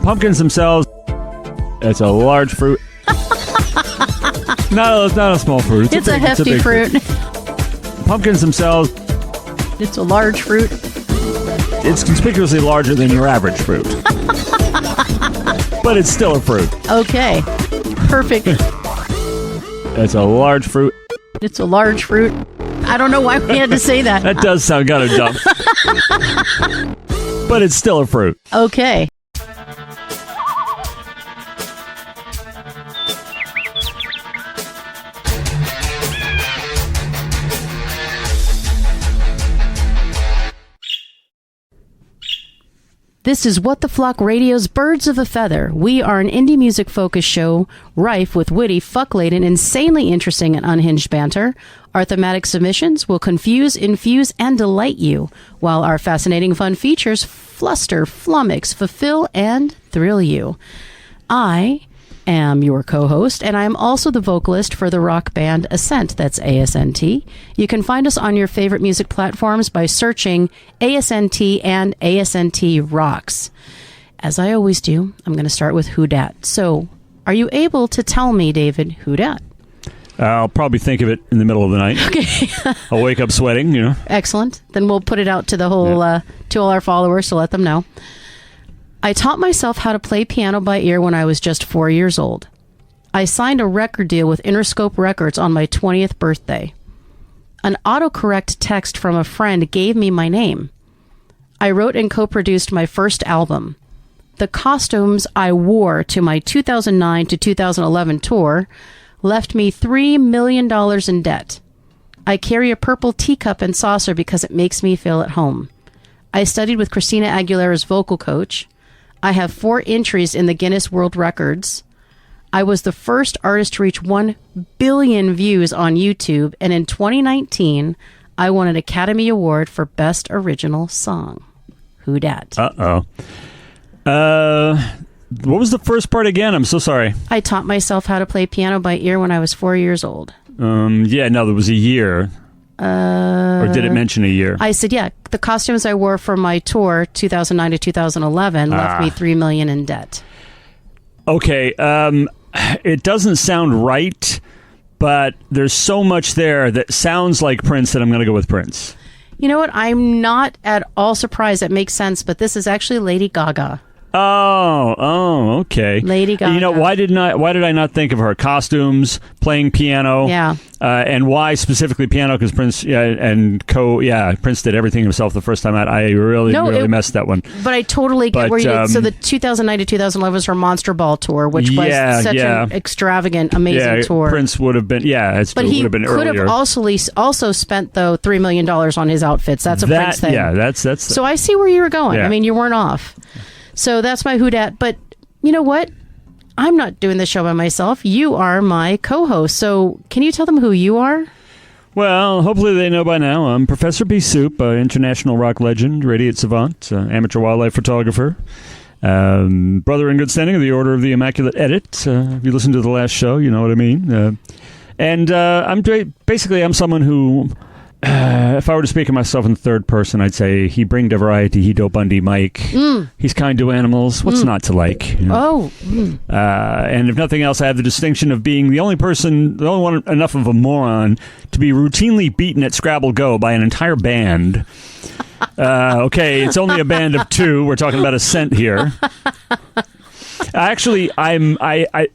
Pumpkins themselves, it's a large fruit. Not a small fruit. It's a hefty fruit. Pumpkins themselves, it's a large fruit. It's conspicuously larger than your average fruit. But it's still a fruit. Okay. Perfect. It's a large fruit. It's a large fruit. I don't know why we had to say that. That does sound kind of dumb. But it's still a fruit. Okay. This is What the Flock Radio's Birds of a Feather. We are an indie music focused show rife with witty, fuck-laden, insanely interesting and unhinged banter. Our thematic submissions will confuse, infuse, and delight you, while our fascinating fun features fluster, flummox, fulfill, and thrill you. I am your co-host, and I am also the vocalist for the rock band Ascent. That's ASNT. You can find us on your favorite music platforms by searching ASNT and ASNT Rocks. As I always do, I'm going to start with Who Dat. So, are you able to tell me, David, who dat? I'll probably think of it in the middle of the night. Okay. I'll wake up sweating, Excellent. Then we'll put it out to the whole, to all our followers to let them know. I taught myself how to play piano by ear when I was just 4 years old. I signed a record deal with Interscope Records on my 20th birthday. An autocorrect text from a friend gave me my name. I wrote and co-produced my first album. The costumes I wore to my 2009 to 2011 tour left me $3 million in debt. I carry a purple teacup and saucer because it makes me feel at home. I studied with Christina Aguilera's vocal coach. I have 4 entries in the Guinness World Records. I was the first artist to reach 1 billion views on YouTube, and in 2019, I won an Academy Award for Best Original Song. Who dat? Uh-oh. What was the first part again? I'm so sorry. I taught myself how to play piano by ear when I was 4 years old. Yeah, no, there was a year. Or did it mention a year? I said, yeah, the costumes I wore for my tour, 2009 to 2011, left me $3 million in debt. Okay, it doesn't sound right, but there's so much there that sounds like Prince that I'm going to go with Prince. You know what? I'm not at all surprised. That makes sense, but this is actually Lady Gaga. Oh, okay. Lady Gaga. Why did I not think of her? Costumes, playing piano. Yeah. And why specifically piano? Because Prince Prince did everything himself the first time out. I really messed that one. But I totally get where you did. So the 2009 to 2011 was her Monster Ball tour, which was such an extravagant, amazing tour. Prince would have been, would have been earlier. But he could have also spent, though, $3 million on his outfits. That's a Prince thing. Yeah, that's. So I see where you were going. Yeah. I mean, you weren't off. So that's my who dat. But you know what? I'm not doing the show by myself. You are my co-host. So can you tell them who you are? Well, hopefully they know by now. I'm Professor B. Soup, international rock legend, radiate savant, amateur wildlife photographer, brother in good standing of the Order of the Immaculate Edit. If you listened to the last show, you know what I mean. And I'm someone who... if I were to speak of myself in third person, I'd say he bring to variety, he do Bundy Mike. He's kind to animals. What's not to like? And if nothing else, I have the distinction of being the only one enough of a moron to be routinely beaten at Scrabble Go by an entire band. Okay, it's only a band of 2. We're talking about Ascent here. Actually, I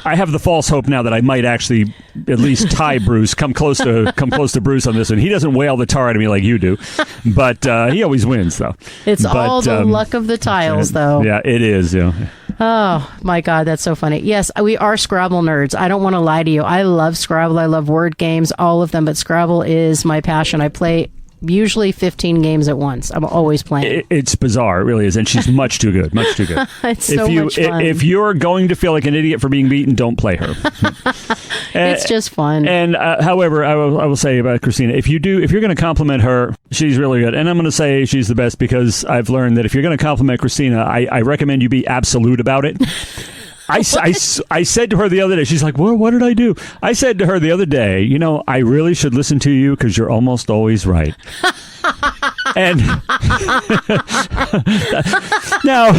have the false hope now that I might actually at least tie Bruce, come close to Bruce on this one. He doesn't wail the tar out of me like you do, but he always wins, though. It's all the luck of the tiles, though. Yeah, it is. Yeah. Oh, my God, that's so funny. Yes, we are Scrabble nerds. I don't want to lie to you. I love Scrabble. I love word games, all of them, but Scrabble is my passion. I play usually 15 games at once. I'm always playing. It's bizarre. It really is. And she's much too good. Much too good. It's so much fun. If you're going to feel like an idiot for being beaten, don't play her. It's just fun. And however, I will say about Christina, if you're going to compliment her, she's really good. And I'm going to say she's the best because I've learned that if you're going to compliment Christina, I recommend you be absolute about it. I said to her the other day, she's like, what did I do? I said to her the other day, I really should listen to you because you're almost always right. And now,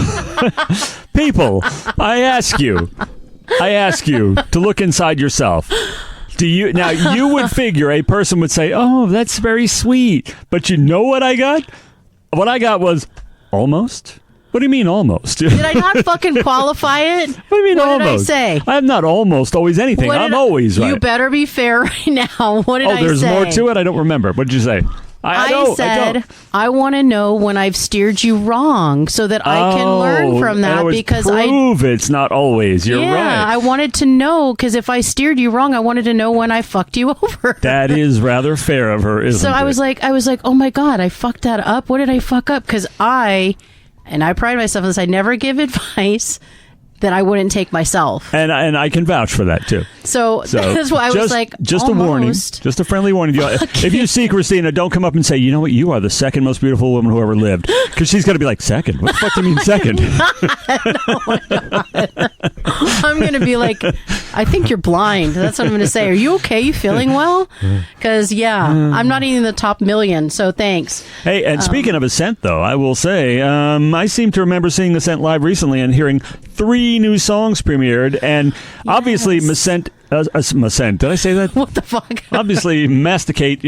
People, I ask you to look inside yourself. You would figure a person would say, "Oh, that's very sweet," but you know what I got? What I got was almost. What do you mean almost? Did I not fucking qualify it? What do you mean almost? What did I say? I'm not almost always anything. I'm always right. You better be fair right now. What did I say? Oh, there's more to it? I don't remember. What did you say? I said, I want to know when I've steered you wrong so that I can learn from that, because prove it's not always. You're right. Yeah, I wanted to know, because if I steered you wrong, I wanted to know when I fucked you over. That is rather fair of her, isn't it? So I was like, oh my God, I fucked that up. What did I fuck up? Because I pride myself on this, I never give advice that I wouldn't take myself. And I can vouch for that, too. So that's why I was like, just almost. a warning. Just a friendly warning. If you see Christina, don't come up and say, you know what, you are the second most beautiful woman who ever lived. Because she's going to be like, second? What the fuck do you mean second? I'm going to be like, I think you're blind. That's what I'm going to say. Are you okay? You feeling well? Because, I'm not even in the top million, so thanks. Hey, and speaking of Ascent, though, I will say, I seem to remember seeing Ascent live recently and hearing 3 new songs premiered, and obviously Ascent. Did I say that? What the fuck? Obviously, masticate.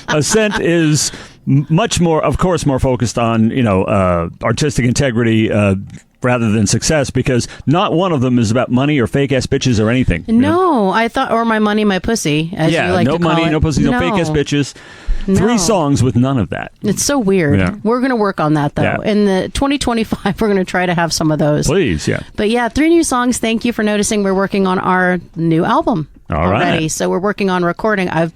Ascent is much more, of course, more focused on artistic integrity rather than success, because not one of them is about money or fake ass bitches or anything. No, I thought, or my money, my pussy. As you like no to call money, it. no pussy, no fake ass bitches. 3 songs with none of that. It's so weird. Yeah. We're going to work on that, though. Yeah. In the 2025, we're going to try to have some of those. Please, yeah. But 3 new songs. Thank you for noticing. We're working on our new album already. Right. So we're working on recording. By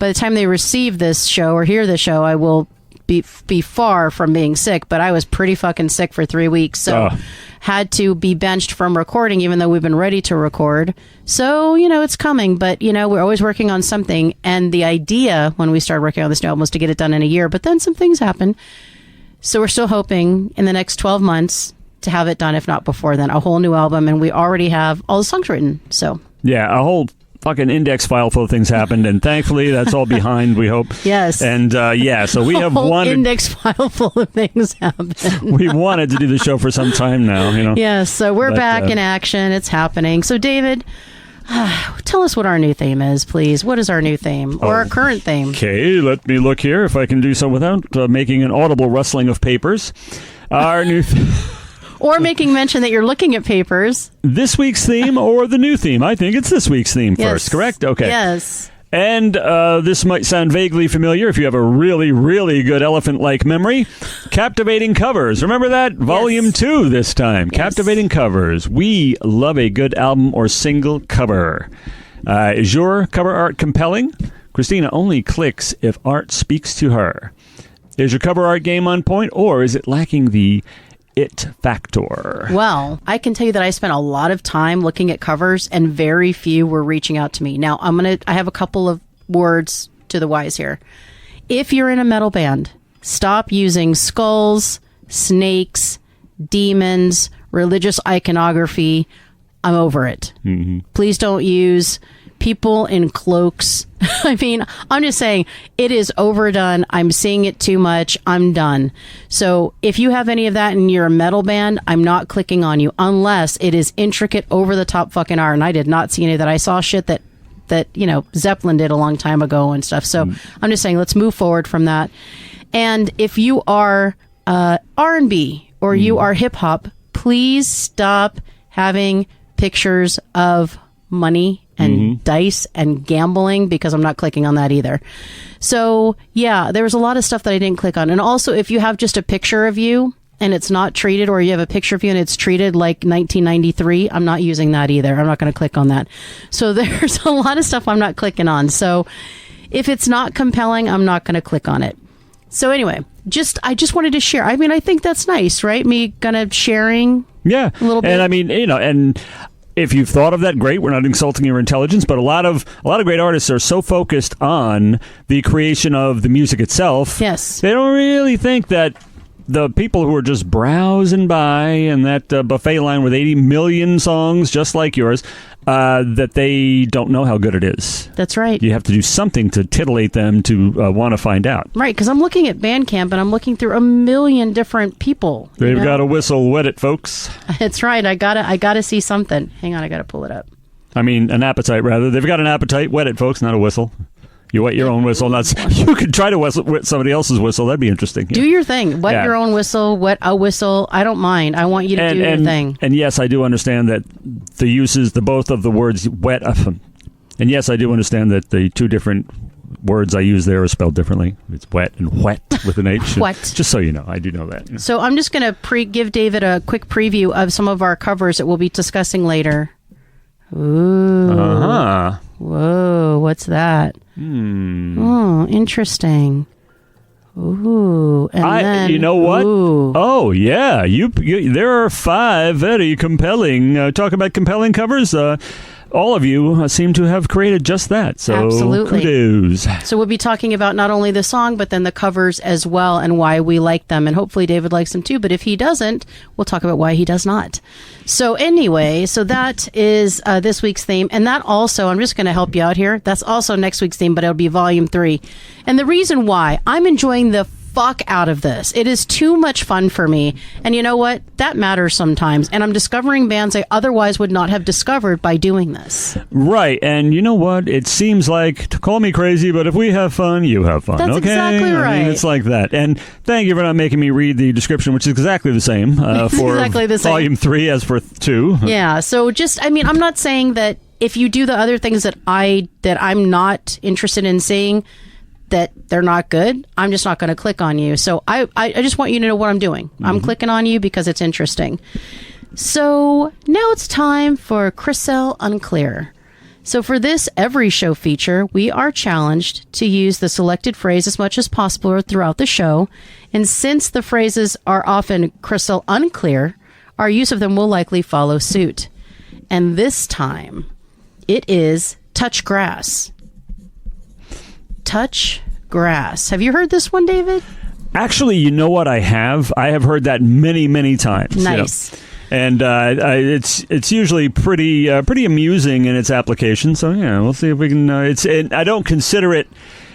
the time they receive this show or hear the show, I will be far from being sick, but I was pretty fucking sick for 3 weeks. So had to be benched from recording, even though we've been ready to record. So, it's coming, but, we're always working on something. And the idea when we started working on this new album was to get it done in a year, but then some things happen. So we're still hoping in the next 12 months to have it done, if not before then, a whole new album. And we already have all the songs written. So yeah, a whole fucking index file full of things happened, and thankfully that's all behind, we hope. Yes. And so we have wanted index file full of things happened. We wanted to do the show for some time now, Yes, so we're back in action. It's happening. So David, tell us what our new theme is, please. What is our new theme or our current theme? Okay, let me look here if I can do so without making an audible rustling of papers. Our new or making mention that you're looking at papers. This week's theme or the new theme? I think it's this week's theme first, correct? Okay. Yes. And this might sound vaguely familiar if you have a really, really good elephant-like memory. Captivating covers. Remember that? Volume 2 this time. Yes. Captivating covers. We love a good album or single cover. Is your cover art compelling? Christina only clicks if art speaks to her. Is your cover art game on point, or is it lacking the it factor? Well, I can tell you that I spent a lot of time looking at covers, and very few were reaching out to me. Now, I have a couple of words to the wise here. If you're in a metal band, stop using skulls, snakes, demons, religious iconography. I'm over it. Mm-hmm. Please don't use people in cloaks. I mean, I'm just saying it is overdone. I'm seeing it too much. I'm done. So if you have any of that and you're a metal band, I'm not clicking on you unless it is intricate, over the top fucking art. And I did not see any of that. I saw shit that Zeppelin did a long time ago and stuff. So I'm just saying, let's move forward from that. And if you are R&B or you are hip hop, please stop having pictures of money and dice and gambling, because I'm not clicking on that either. So yeah, there was a lot of stuff that I didn't click on. And also, if you have just a picture of you and it's not treated, or you have a picture of you and it's treated like 1993, I'm not using that either. I'm not going to click on that. So there's a lot of stuff I'm not clicking on. So if it's not compelling, I'm not going to click on it. So anyway, I just wanted to share. I mean, I think that's nice, right? Me kind of sharing a little bit. And I mean, and if you've thought of that, great. We're not insulting your intelligence, but a lot of great artists are so focused on the creation of the music itself. Yes. They don't really think that the people who are just browsing by in that buffet line with 80 million songs just like yours, that they don't know how good it is. That's right. You have to do something to titillate them to want to find out. Right, because I'm looking at Bandcamp and I'm looking through a million different people. They've got a whistle, wet it, folks. That's right. I gotta see something. Hang on, I gotta pull it up. I mean, an appetite, rather. They've got an appetite. Wet it, folks, not a whistle. You wet your own whistle. You could try to wet somebody else's whistle. That'd be interesting. Do your thing. Wet your own whistle. Wet a whistle. I don't mind. I want you to do your thing. And yes, I do understand that the uses, the both of the words wet. And yes, I do understand that the two different words I use there are spelled differently. It's wet and wet with an H. Wet. Just so you know, I do know that. So I'm just going to give David a quick preview of some of our covers that we'll be discussing later. Ooh. Uh-huh. Whoa, what's that? Oh, interesting. Ooh. And then, you know what? Ooh. Oh, yeah. You there are 5 very compelling, talk about compelling covers. All of you seem to have created just that. So Absolutely. Kudos. So we'll be talking about not only the song, but then the covers as well and why we like them. And hopefully David likes them too. But if he doesn't, we'll talk about why he does not. So anyway, so that is this week's theme. And that also, I'm just going to help you out here. That's also next week's theme, but it'll be volume 3. And the reason why I'm enjoying the fuck out of this. It is too much fun for me. And you know what? That matters sometimes. And I'm discovering bands I otherwise would not have discovered by doing this. Right. And you know what? It seems like, to call me crazy, but if we have fun, you have fun. That's okay? exactly right. I mean, it's like that. And thank you for not making me read the description, which is exactly the same for exactly the same. volume 3 as for 2. Yeah. So I'm not saying that if you do the other things that I'm not interested in seeing, that they're not good, I'm just not going to click on you. So I just want you to know what I'm doing. Mm-hmm. I'm clicking on you because it's interesting. So now it's time for Crystal Unclear. So for this Every Show feature, we are challenged to use the selected phrase as much as possible throughout the show. And since the phrases are often crystal unclear, our use of them will likely follow suit. And this time, it is touch grass. Touch grass. Have you heard this one, David? Actually, you know what? I have heard that many, many times. Nice. You know? And it's usually pretty amusing in its application. So yeah, we'll see if we can. I don't consider it,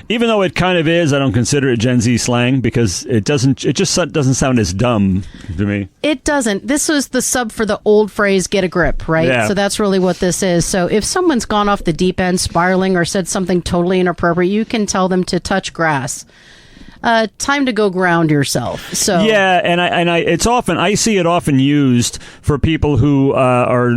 even though it kind of is. I don't consider it Gen Z slang because it just doesn't sound as dumb to me. It doesn't. This was the sub for the old phrase "get a grip," right? Yeah. So that's really what this is. So if someone's gone off the deep end, spiraling, or said something totally inappropriate, you can tell them to touch grass. Time to go ground yourself. So yeah, and I see it often used for people who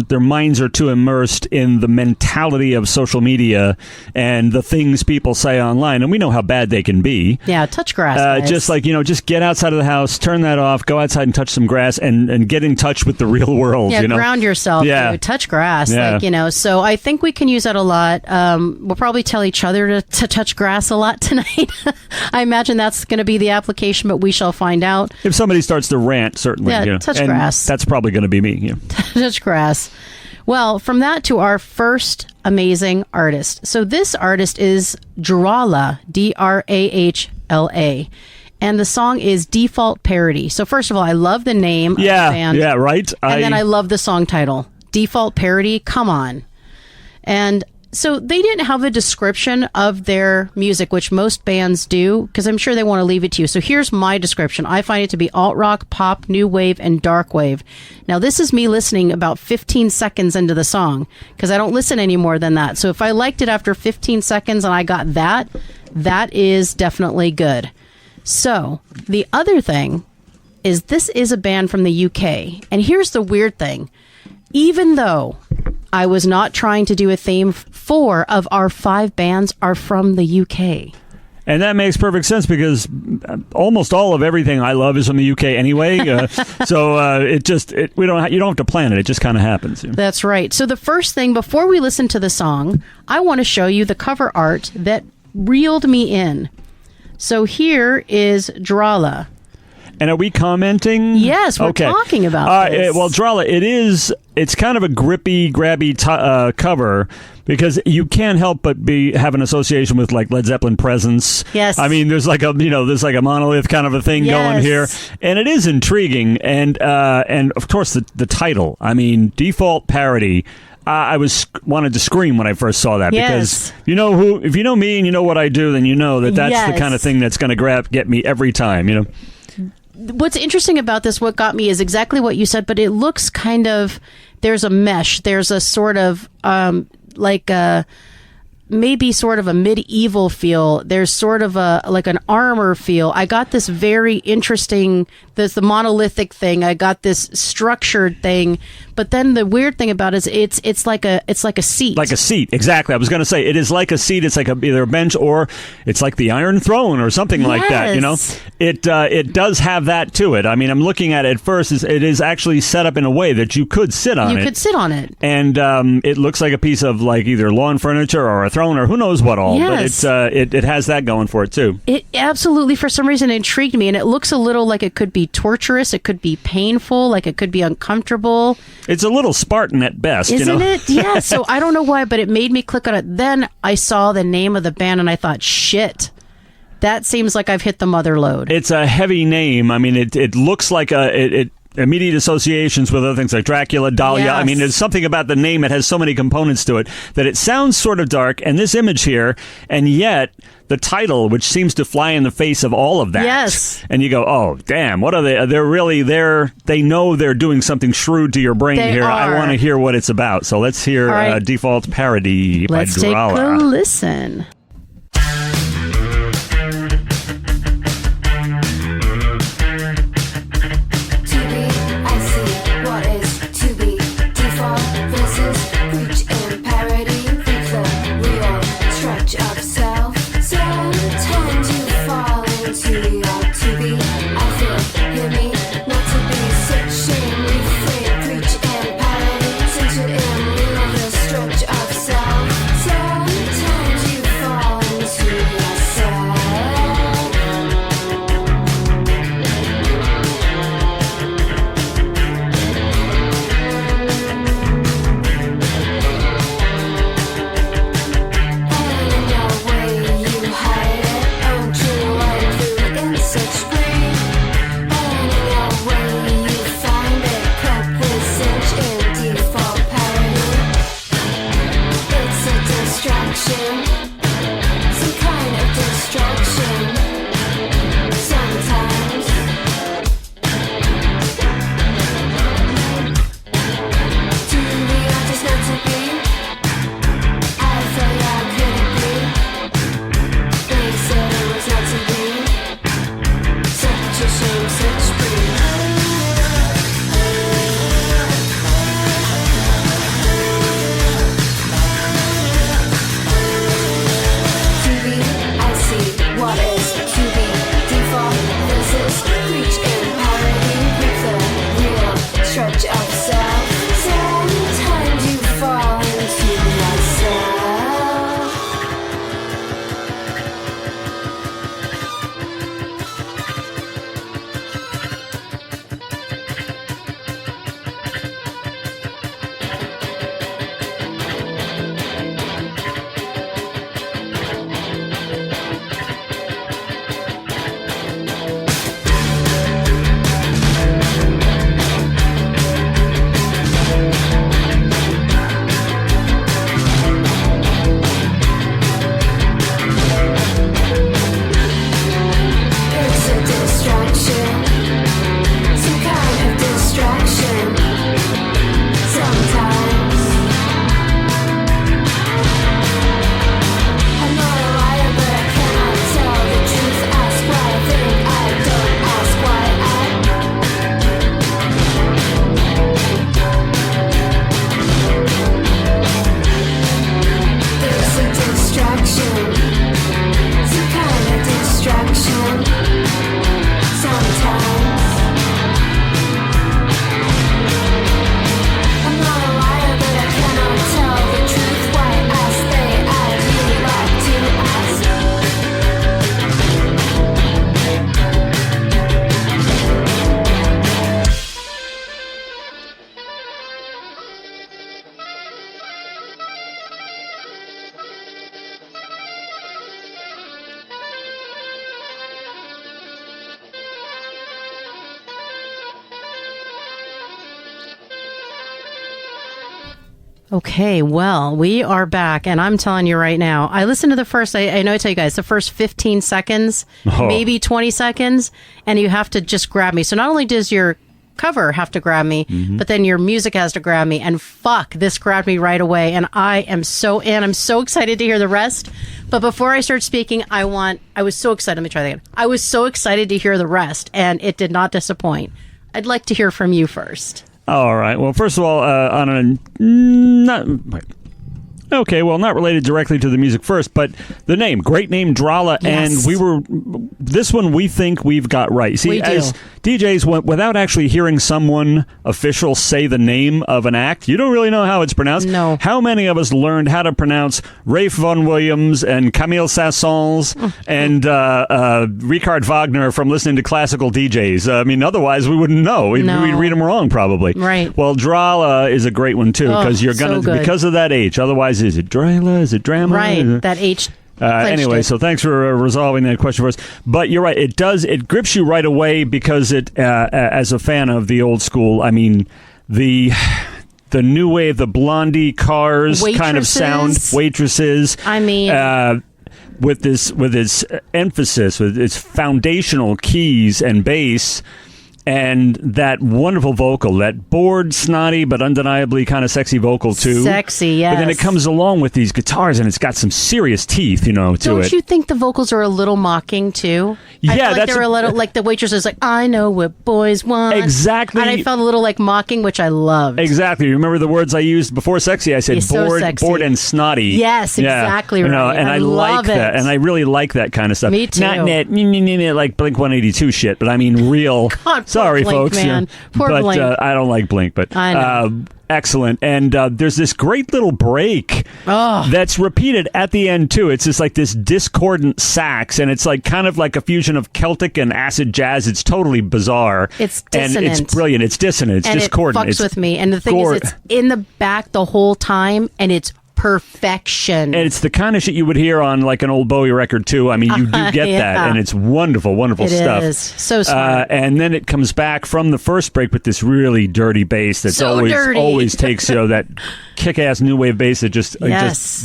their minds are too immersed in the mentality of social media and the things people say online, and we know how bad they can be. Yeah, touch grass. Guys. Just like just get outside of the house, turn that off, go outside and touch some grass, and get in touch with the real world. Yeah, ground yourself. Yeah, dude. Touch grass. Yeah. So I think we can use that a lot. We'll probably tell each other to touch grass a lot tonight. I imagine that's going to be the application, but we shall find out. If somebody starts to rant, certainly. Yeah, touch grass. That's probably going to be me. Yeah. Touch grass. Well, from that to our first amazing artist. So this artist is Drahla, Drahla. And the song is Default Parody. So first of all, I love the name of the band. Yeah, right. And then I love the song title. Default Parody, come on. And so they didn't have a description of their music, which most bands do, because I'm sure they want to leave it to you. So here's my description. I find it to be alt-rock, pop, new wave, and dark wave. Now, this is me listening about 15 seconds into the song, because I don't listen any more than that. So if I liked it after 15 seconds and I got that is definitely good. So the other thing is this is a band from the UK. And here's the weird thing. Even though I was not trying to do a theme, 4 of our 5 bands are from the UK. And that makes perfect sense because almost all of everything I love is from the UK anyway. So you don't have to plan it. It just kind of happens. That's right. So the first thing, before we listen to the song, I want to show you the cover art that reeled me in. So here is Drahla. And are we commenting? Yes, we're talking about this. Well, Drahla, it's kind of a grippy, grabby cover because you can't help but have an association with like Led Zeppelin presence. Yes. I mean, there's like a monolith kind of a thing going here, and it is intriguing. And of course the title. I mean, Default Parody. I wanted to scream when I first saw that Yes. because if you know me and you know what I do, then you know that's Yes. the kind of thing that's going to get me every time. What's interesting about this, what got me, is exactly what you said, but it looks kind of, there's a mesh, there's a sort of maybe sort of a medieval feel. There's sort of like an armor feel. I got this very interesting, there's the monolithic thing. I got this structured thing, but then the weird thing about it is it's like a seat. Like a seat, exactly. I was going to say it is like a seat. It's like either a bench or it's like the Iron Throne or something like that. It does have that to it. I mean, I'm looking at it first. It is actually set up in a way that you could sit on it. You could sit on it, and it looks like a piece of like either lawn furniture or a throne or who knows what all. Yes. But it has that going for it too. It absolutely, for some reason, intrigued me, and it looks a little like it could be torturous. It could be painful. Like it could be uncomfortable. It's a little Spartan at best, isn't it? Yeah. So I don't know why, but it made me click on it. Then I saw the name of the band, and I thought, shit. That seems like I've hit the mother lode. It's a heavy name. I mean, it looks like immediate associations with other things like Dracula, Dahlia. Yes. I mean, there's something about the name. It has so many components to it that it sounds sort of dark. And this image here, and yet the title, which seems to fly in the face of all of that. Yes. And you go, oh, damn, what are they? They're really there. They know they're doing something shrewd to your brain They here. are. I want to hear what it's about. So let's hear right. Default Parody by Let's take Durala. a listen. Stretch of self. Sometimes you fall Okay, well, we are back, and I'm telling you right now, I listened to the first, I know I tell you guys, the first 15 seconds, maybe 20 seconds, and you have to just grab me. So not only does your cover have to grab me, but then your music has to grab me, and fuck, this grabbed me right away, and I'm so excited to hear the rest. But before I start speaking, I was so excited, let me try that again. I was so excited to hear the rest, and it did not disappoint. I'd like to hear from you first. All right. Well, first of all, not related directly to the music first, but the name, great name, Drala, Yes. and this one we think we've got right. See, We do. as DJs, without actually hearing someone official say the name of an act, you don't really know how it's pronounced. No. How many of us learned how to pronounce Rafe Vaughan Williams and Camille Saint-Saëns and Richard Wagner from listening to classical DJs? I mean, otherwise we wouldn't know. We'd read them wrong, probably. Right. Well, Drala is a great one too, because you're gonna so good. because of that H. Otherwise, is it Drala? Is it Drama? Right, that H. Anyway, so thanks for resolving that question for us. But you're right; it grips you right away because it, as a fan of the old school, I mean, the new wave, the Blondie Cars kind of sound, waitresses. I mean. With its emphasis, with its foundational keys and bass, and that wonderful vocal, that bored, snotty, but undeniably kind of sexy vocal, too. Sexy, yes. But then it comes along with these guitars, and it's got some serious teeth, to it. Don't you think the vocals are a little mocking, too? Yeah, I feel like that's... they were a little, like the waitress is like, I know what boys want. Exactly. And I felt a little like mocking, which I loved. Exactly. Remember the words I used before sexy? I said bored and snotty. Yes, exactly right. And I like that. And I really like that kind of stuff. Me too. Not that like Blink-182 shit, but I mean real... God, sorry, Blink, folks. Man. Poor but Blink. I don't like Blink, but I know. excellent. And there's this great little break that's repeated at the end too. It's just like this discordant sax, and it's like kind of like a fusion of Celtic and acid jazz. It's totally bizarre. It's dissonant. And it's brilliant. It's dissonant. It's and discordant. It fucks with me. And the thing is, it's in the back the whole time, and it's perfection. And it's the kind of shit you would hear on like an old Bowie record too. I mean, you do get that, and it's wonderful, wonderful stuff. It is so smart. And then it comes back from the first break with this really dirty bass that's always takes that kick-ass new wave bass that just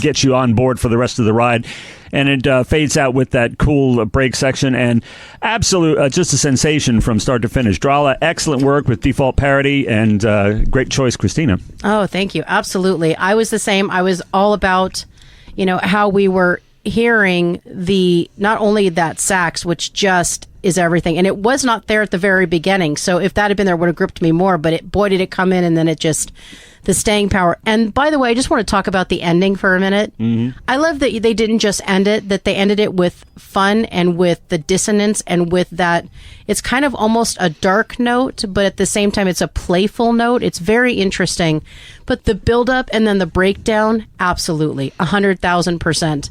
gets you on board for the rest of the ride. And it fades out with that cool break section, and absolute just a sensation from start to finish. Drala, excellent work with default parody, and great choice, Christina. Oh, thank you. Absolutely. I was the same. I was all about, how we were hearing not only that sax, which just is everything. And it was not there at the very beginning. So if that had been there, it would have gripped me more. But boy, did it come in, and then it just... the staying power. And by the way, I just want to talk about the ending for a minute. Mm-hmm. I love that they didn't just end it, that they ended it with fun and with the dissonance and with that. It's kind of almost a dark note, but at the same time, it's a playful note. It's very interesting. But the build-up and then the breakdown, absolutely, 100,000%.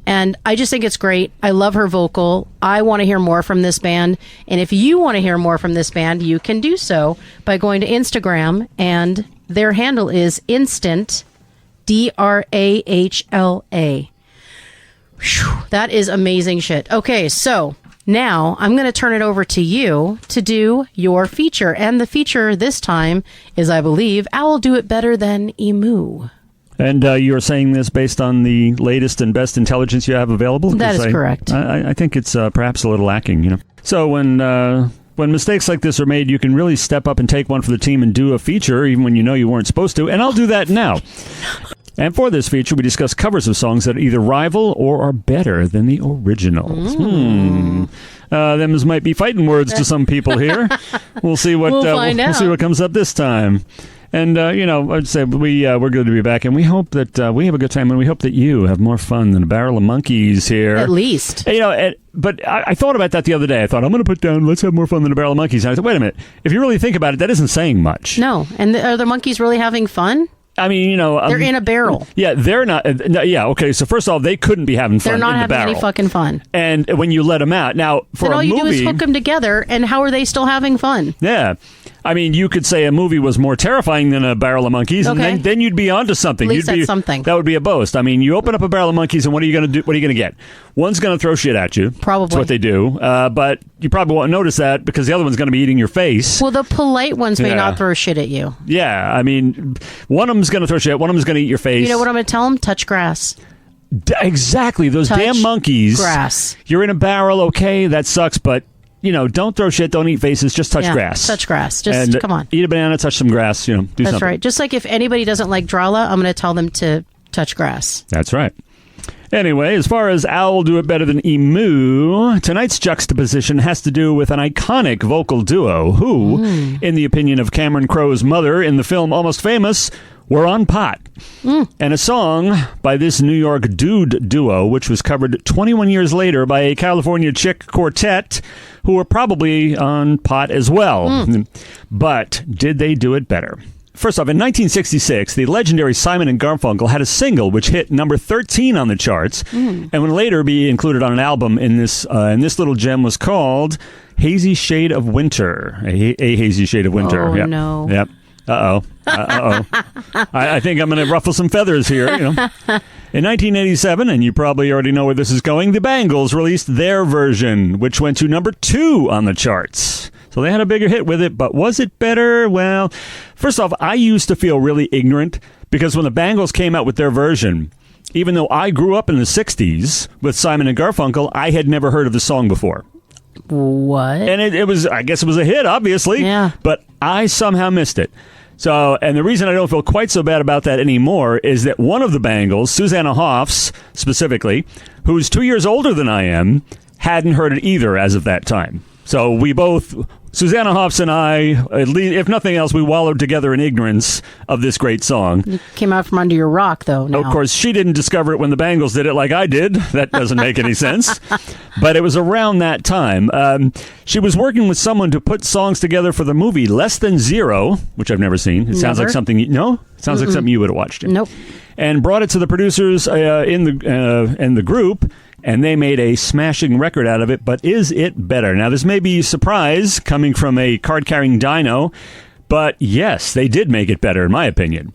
And I just think it's great. I love her vocal. I want to hear more from this band. And if you want to hear more from this band, you can do so by going to Instagram, and their handle is Instant, DRAHLA. Whew, that is amazing shit. Okay, so now I'm going to turn it over to you to do your feature. And the feature this time is, I believe, Owl Do It Better Than Emu. And you're saying this based on the latest and best intelligence you have available? That is correct. I think it's perhaps a little lacking, So when mistakes like this are made, you can really step up and take one for the team and do a feature, even when you know you weren't supposed to. And I'll do that now. And for this feature, we discuss covers of songs that either rival or are better than the originals. Them might be fighting words to some people here. We'll see what we'll see what comes up this time. And, I'd say we're good to be back, and we hope that we have a good time, and we hope that you have more fun than a barrel of monkeys here. At least. But I thought about that the other day. I thought, I'm going to put down, let's have more fun than a barrel of monkeys. And I thought, wait a minute. If you really think about it, that isn't saying much. No. And are the monkeys really having fun? I mean, they're in a barrel. Yeah, they're not. Yeah, okay. So first of all, they couldn't be having fun. They're not in the having barrel. any fucking fun. And when you let them out, now for then a movie, all you do is hook them together, and how are they still having fun? Yeah, I mean, you could say a movie was more terrifying than a barrel of monkeys, and then you'd be onto something. At least that's something. That would be a boast. I mean, you open up a barrel of monkeys, and what are you going to do? What are you going to get? One's going to throw shit at you. Probably. That's what they do. But you probably won't notice that because the other one's going to be eating your face. Well, the polite ones may not throw shit at you. Yeah, I mean, one of them's going to throw shit. One of them's going to eat your face. You know what I'm going to tell them? Touch grass. Exactly. Those Touch damn monkeys. grass. You're in a barrel. Okay, that sucks. But, don't throw shit. Don't eat faces. Just touch grass. Touch grass. Just come on. Eat a banana. Touch some grass. Do something. That's right. Just like if anybody doesn't like Drala, I'm going to tell them to touch grass. That's right. Anyway, as far as Owl do it better than Emu, tonight's juxtaposition has to do with an iconic vocal duo who, in the opinion of Cameron Crowe's mother in the film Almost Famous, were on pot. And a song by this New York dude duo, which was covered 21 years later by a California chick quartet who were probably on pot as well. But did they do it better? First off, in 1966, the legendary Simon and Garfunkel had a single which hit number 13 on the charts, and would later be included on an album. In this little gem was called "Hazy Shade of Winter." A hazy shade of winter. Oh, no. Yep. I think I'm going to ruffle some feathers here. In 1987, and you probably already know where this is going, the Bangles released their version, which went to number 2 on the charts. So they had a bigger hit with it, but was it better? Well, first off, I used to feel really ignorant because when the Bangles came out with their version, even though I grew up in the 60s with Simon and Garfunkel, I had never heard of the song before. What? And it was, I guess it was a hit, obviously. Yeah. But I somehow missed it. So, and the reason I don't feel quite so bad about that anymore is that one of the Bangles, Susanna Hoffs specifically, who's 2 years older than I am, hadn't heard it either as of that time. So we both, Susanna Hoffs and I, at least, if nothing else, we wallowed together in ignorance of this great song. You came out from under your rock, though. Now. Of course, she didn't discover it when the Bangles did it like I did. That doesn't make any sense. But it was around that time. She was working with someone to put songs together for the movie Less Than Zero, which I've never seen. It sounds like something, It sounds like something you would have watched. Nope. And brought it to the producers in the group. And they made a smashing record out of it, but is it better? Now, this may be a surprise coming from a card-carrying dino, but yes, they did make it better, in my opinion.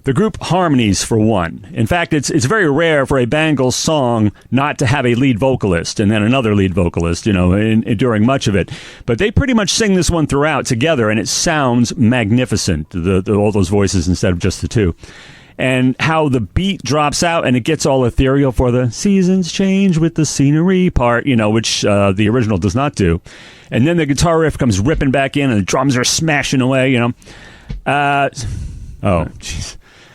The group harmonies, for one. In fact, it's very rare for a Bangles song not to have a lead vocalist and then another lead vocalist, during much of it. But they pretty much sing this one throughout together, and it sounds magnificent, all those voices instead of just the two. And how the beat drops out and it gets all ethereal for the seasons change with the scenery part, which the original does not do. And then the guitar riff comes ripping back in and the drums are smashing away, jeez.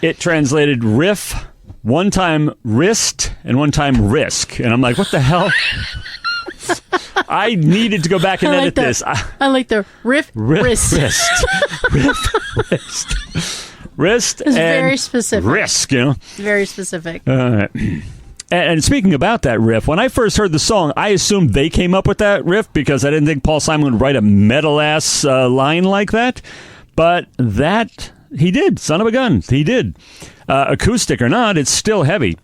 It translated riff, one time wrist, and one time risk. And I'm like, what the hell? I needed to go back and edit this. I like the riff, wrist. Riff, wrist. Wrist it's and very specific. Risk, Very specific. And speaking about that riff, when I first heard the song, I assumed they came up with that riff because I didn't think Paul Simon would write a metal-ass line like that. But he did. Son of a gun. He did. Acoustic or not, it's still heavy.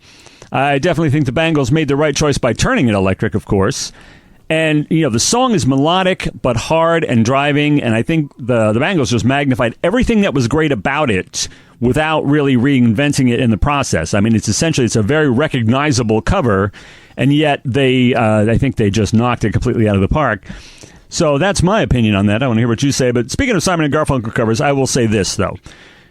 I definitely think the Bangles made the right choice by turning it electric, of course. And, the song is melodic, but hard and driving, and I think the Bangles just magnified everything that was great about it without really reinventing it in the process. I mean, it's a very recognizable cover, and yet I think they just knocked it completely out of the park. So that's my opinion on that. I want to hear what you say. But speaking of Simon & Garfunkel covers, I will say this, though.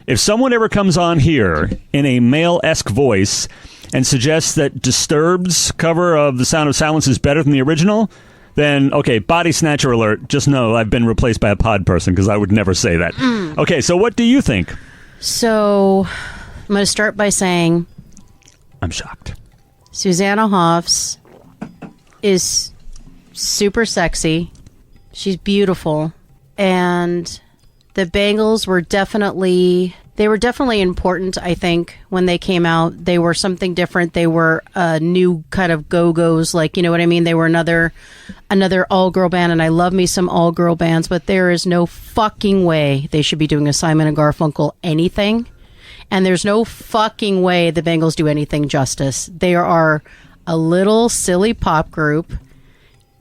If someone ever comes on here in a male-esque voice and suggests that Disturbed's cover of The Sound of Silence is better than the original, then, okay, body snatcher alert. Just know I've been replaced by a pod person because I would never say that. Okay, so what do you think? So, I'm going to start by saying... I'm shocked. Susanna Hoffs is super sexy. She's beautiful. And the Bangles were definitely important, I think, when they came out. They were something different. They were a new kind of go-go's, like, you know what I mean? They were another all-girl band, and I love me some all-girl bands, but there is no fucking way they should be doing a Simon and Garfunkel anything. And there's no fucking way the Bangles do anything justice. They are a little silly pop group,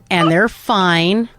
and they're fine,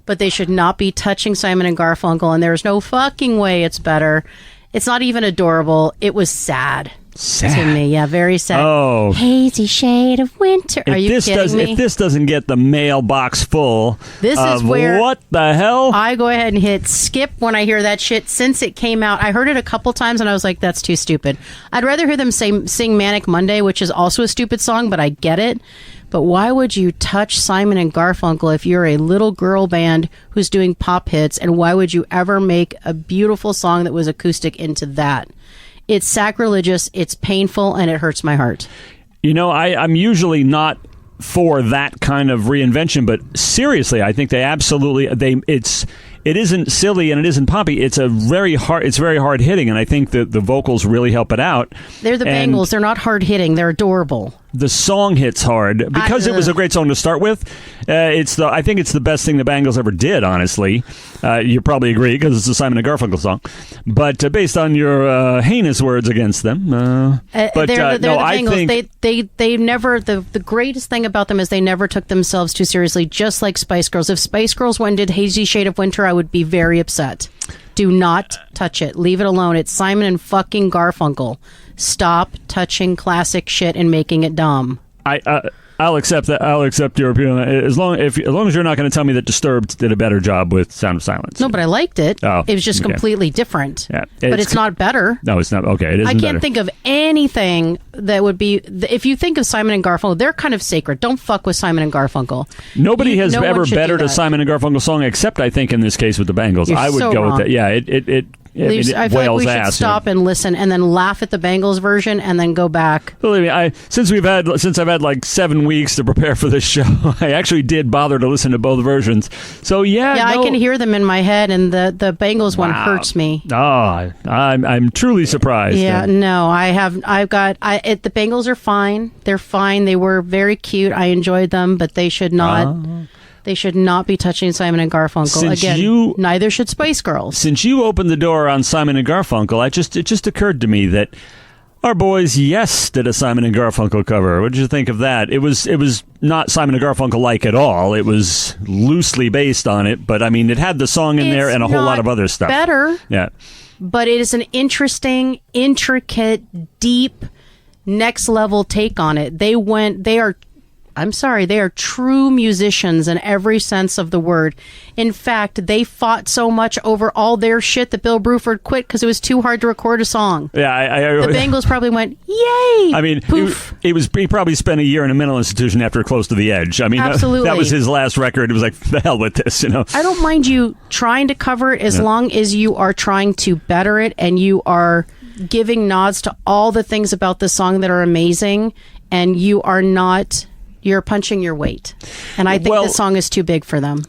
but they should not be touching Simon and Garfunkel, and there's no fucking way it's better. It's not even adorable. It was sad. Sad. to me. Yeah, very sad. Oh. Hazy shade of winter. Are you kidding me? If this doesn't get the mailbox full This of is where what the hell? I go ahead and hit skip when I hear that shit. Since it came out, I heard it a couple times and I was like, that's too stupid. I'd rather hear them sing Manic Monday, which is also a stupid song, but I get it. But why would you touch Simon and Garfunkel if you're a little girl band who's doing pop hits? And why would you ever make a beautiful song that was acoustic into that? It's sacrilegious, it's painful, and it hurts my heart. You know, I'm usually not for that kind of reinvention, but seriously, I think they absolutely it isn't silly and it isn't poppy. It's very hard hitting, and I think that the vocals really help it out. They're the Bangles. They're not hard hitting. They're adorable. The song hits hard because it was a great song to start with. I think it's the best thing the Bangles ever did. Honestly, you probably agree because it's a Simon and Garfunkel song. But based on your heinous words against them, they're the Bangles. They never. The greatest thing about them is they never took themselves too seriously. Just like Spice Girls. If Spice Girls went and did Hazy Shade of Winter, I would be very upset. Do not touch it. Leave it alone. It's Simon and fucking Garfunkel. Stop touching classic shit and making it dumb. I'll accept that. I'll accept your opinion as long as you're not going to tell me that Disturbed did a better job with Sound of Silence. No, but I liked it. Oh, it was just completely different. Yeah, but it's not better. No, it's not. Okay, it isn't. I can't think of anything that would be. If you think of Simon and Garfunkel, they're kind of sacred. Don't fuck with Simon and Garfunkel. Nobody has ever bettered a Simon and Garfunkel song, except I think in this case with the Bangles. You're I would so go wrong. with that. Yeah, I feel like we should stop and listen, and then laugh at the Bangles version, and then go back. Believe me, since I've had like 7 weeks to prepare for this show, I actually did bother to listen to both versions. So I can hear them in my head, and the Bangles one hurts me. Oh, I'm truly surprised. Yeah, no, the Bangles are fine. They're fine. They were very cute. I enjoyed them, but they should not. They should not be touching Simon and Garfunkel. Neither should Spice Girls. Since you opened the door on Simon and Garfunkel, it just occurred to me that our boys Yes did a Simon and Garfunkel cover. What did you think of that? It was not Simon and Garfunkel-like at all. It was loosely based on it, but I mean, it had the song in there and a whole lot of other stuff. Better. Yeah. But it is an interesting, intricate, deep, next-level take on it. They are true musicians in every sense of the word. In fact, they fought so much over all their shit that Bill Bruford quit because it was too hard to record a song. Yeah, the Bangles probably went, yay! I mean, poof. He probably spent a year in a mental institution after Close to the Edge. I mean, absolutely. That was his last record. It was like, the hell with this, you know? I don't mind you trying to cover it as long as you are trying to better it and you are giving nods to all the things about the song that are amazing, and you are not... You're punching your weight. And I think this song is too big for them.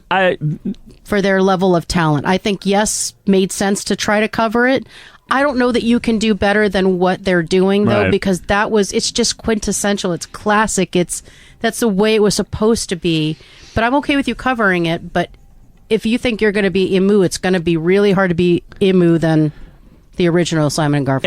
For their level of talent. I think Yes made sense to try to cover it. I don't know that you can do better than what they're doing, though, because it's just quintessential. It's classic. That's the way it was supposed to be. But I'm okay with you covering it. But if you think you're going to be Emu, it's going to be really hard to be Emu than the original Simon and Garfunkel.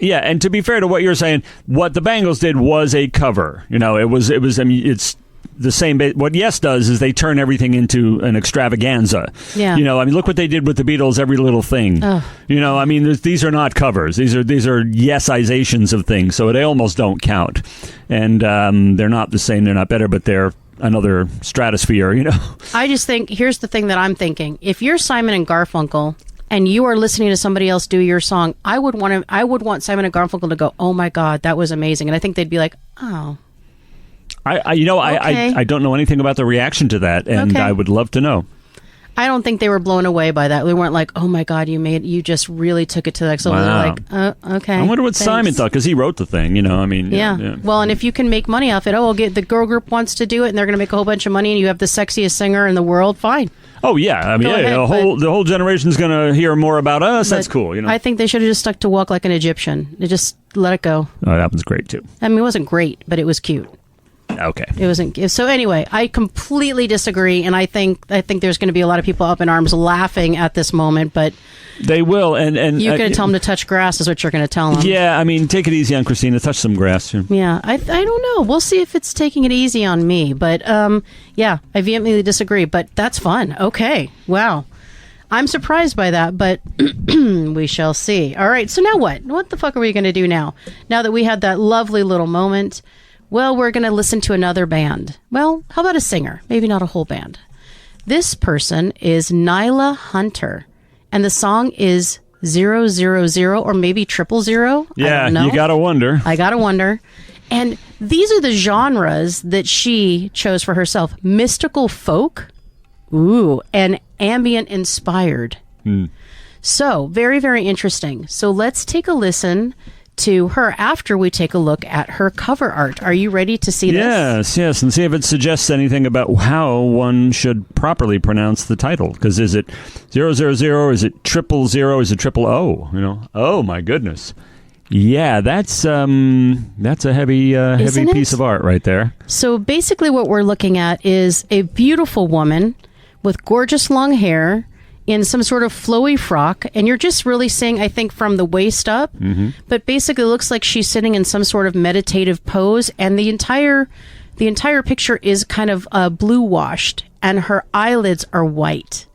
And to be fair to what you're saying, what the Bangles did was a cover. You know, it was. I mean, it's the same. What Yes does is they turn everything into an extravaganza. Yeah. You know, I mean, look what they did with the Beatles. Every little thing. Oh. You know, I mean, these are not covers. These are Yesizations of things. So they almost don't count. And they're not the same. They're not better, but they're another stratosphere. You know. I just think here's the thing that I'm thinking. If you're Simon and Garfunkel, and you are listening to somebody else do your song, I would want Simon and Garfunkel to go, oh my God, that was amazing. And I think they'd be like, oh. I don't know anything about the reaction to that, and I would love to know. I don't think they were blown away by that. They weren't like, oh my God, you just really took it to the next level. Wow. They're like, okay. I wonder what Simon thought, because he wrote the thing, you know, I mean. Yeah. Well, and if you can make money off it, the girl group wants to do it, and they're going to make a whole bunch of money, and you have the sexiest singer in the world, fine. Oh yeah, I mean, the whole generation's going to hear more about us. That's cool, you know. I think they should have just stuck to Walk Like an Egyptian. They just let it go. Oh, that was great too. I mean, it wasn't great, but it was cute. Okay. It wasn't. So anyway, I completely disagree, and I think there's going to be a lot of people up in arms laughing at this moment, but they will. And you're going to tell them to touch grass is what you're going to tell them. Yeah, I mean, take it easy on Christina. Touch some grass. Yeah, I don't know. We'll see if it's taking it easy on me, but yeah, I vehemently disagree. But that's fun. Okay, wow. I'm surprised by that, but we shall see. All right, so now what? What the fuck are we going to do now? Now that we had that lovely little moment, well, we're going to listen to another band. Well, how about a singer? Maybe not a whole band. This person is Nyla Hunter, and the song is 000 or maybe 000. Yeah, I don't know. you gotta wonder. I gotta wonder. And these are the genres that she chose for herself: mystical folk, and ambient inspired. So very, very interesting. So let's take a listen to her after we take a look at her cover art. Are you ready to see this? Yes, and see if it suggests anything about how one should properly pronounce the title. Because is it 000, is it 000, is it 000? You know, oh my goodness. Yeah, that's a heavy piece of art right there. So basically what we're looking at is a beautiful woman with gorgeous long hair in some sort of flowy frock, and you're just really seeing, I think, from the waist up, but basically it looks like she's sitting in some sort of meditative pose, and the entire picture is kind of blue washed, and her eyelids are white.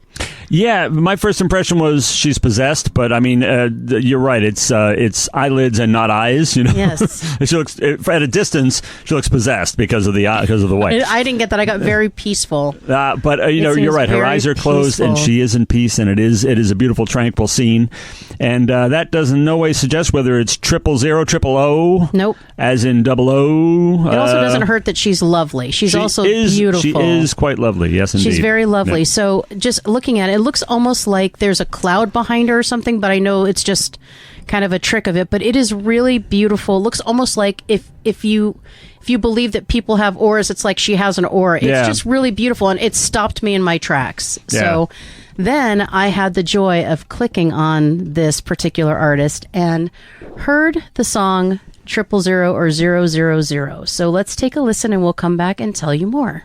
Yeah, my first impression was she's possessed, but I mean, you're right. It's eyelids and not eyes. You know, yes. She looks at a distance. She looks possessed because of the white. I didn't get that. I got very peaceful. But you're right. Her eyes are closed, peaceful. and she is in peace, and it is a beautiful, tranquil scene, and that does in no way suggest whether it's 000, 000. Nope. As in 00. It also doesn't hurt that she's lovely. She's also beautiful. She is quite lovely. Yes, indeed. She's very lovely. Yeah. So just looking at it, it looks almost like there's a cloud behind her or something, but I know it's just kind of a trick of it. But it is really beautiful. It looks almost like if you believe that people have auras, it's like she has an aura. It's just really beautiful, and it stopped me in my tracks. Yeah. So then I had the joy of clicking on this particular artist and heard the song 000 or 000. So let's take a listen, and we'll come back and tell you more.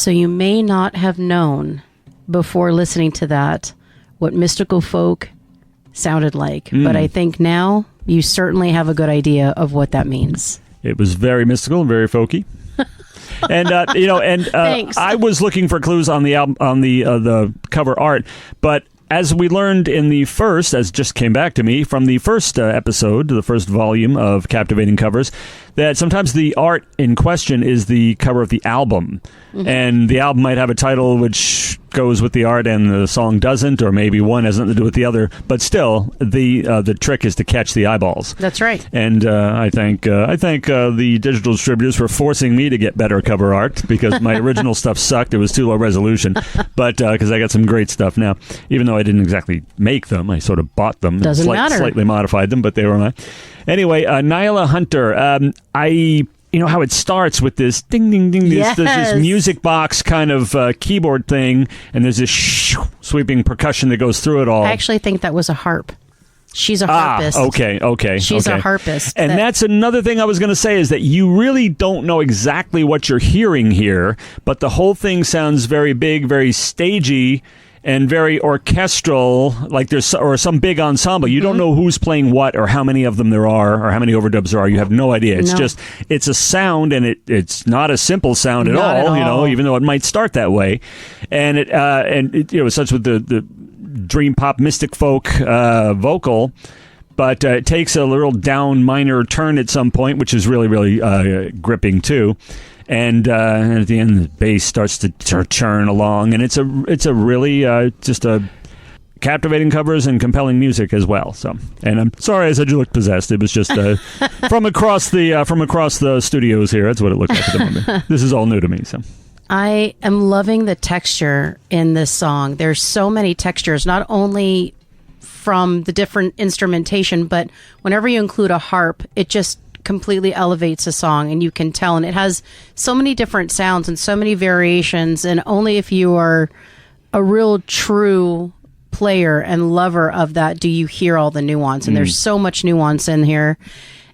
So you may not have known before listening to that what mystical folk sounded like. But I think now you certainly have a good idea of what that means. It was very mystical and very folky. And Thanks. I was looking for clues on the album, on the cover art, but as we learned in the first, as just came back to me from the first episode, the first volume of Captivating Covers, that sometimes the art in question is the cover of the album. Mm-hmm. And the album might have a title which goes with the art and the song doesn't, or maybe one has nothing to do with the other. But still, the trick is to catch the eyeballs. That's right. And I thank the digital distributors for forcing me to get better cover art, because my original stuff sucked. It was too low resolution. But because I got some great stuff now, even though I didn't exactly make them, I sort of bought them. Doesn't matter. Slightly modified them, but they were mine. Anyway, Nyla Hunter. You know how it starts with this ding, ding, ding. Yes. There's this music box kind of keyboard thing, and there's this sweeping percussion that goes through it all. I actually think that was a harp. She's a harpist. Okay. She's a harpist. And that's another thing I was going to say, is that you really don't know exactly what you're hearing here, but the whole thing sounds very big, very stagey, and very orchestral, like there's some big ensemble. You don't know who's playing what, or how many of them there are, or how many overdubs there are. You have no idea. It's it's a sound, and it's not a simple sound at all. You know, even though it might start that way. And it such with the dream pop mystic folk vocal. But it takes a little down minor turn at some point, which is really, really gripping too. And at the end, the bass starts to churn along, and it's a really just a captivating covers and compelling music as well. So, and I'm sorry I said you looked possessed. It was just from across the studios here. That's what it looked like at the moment. This is all new to me. So, I am loving the texture in this song. There's so many textures, not only from the different instrumentation, but whenever you include a harp, it just completely elevates a song, and you can tell. And it has so many different sounds and so many variations, and only if you are a real true player and lover of that do you hear all the nuance. And there's so much nuance in here,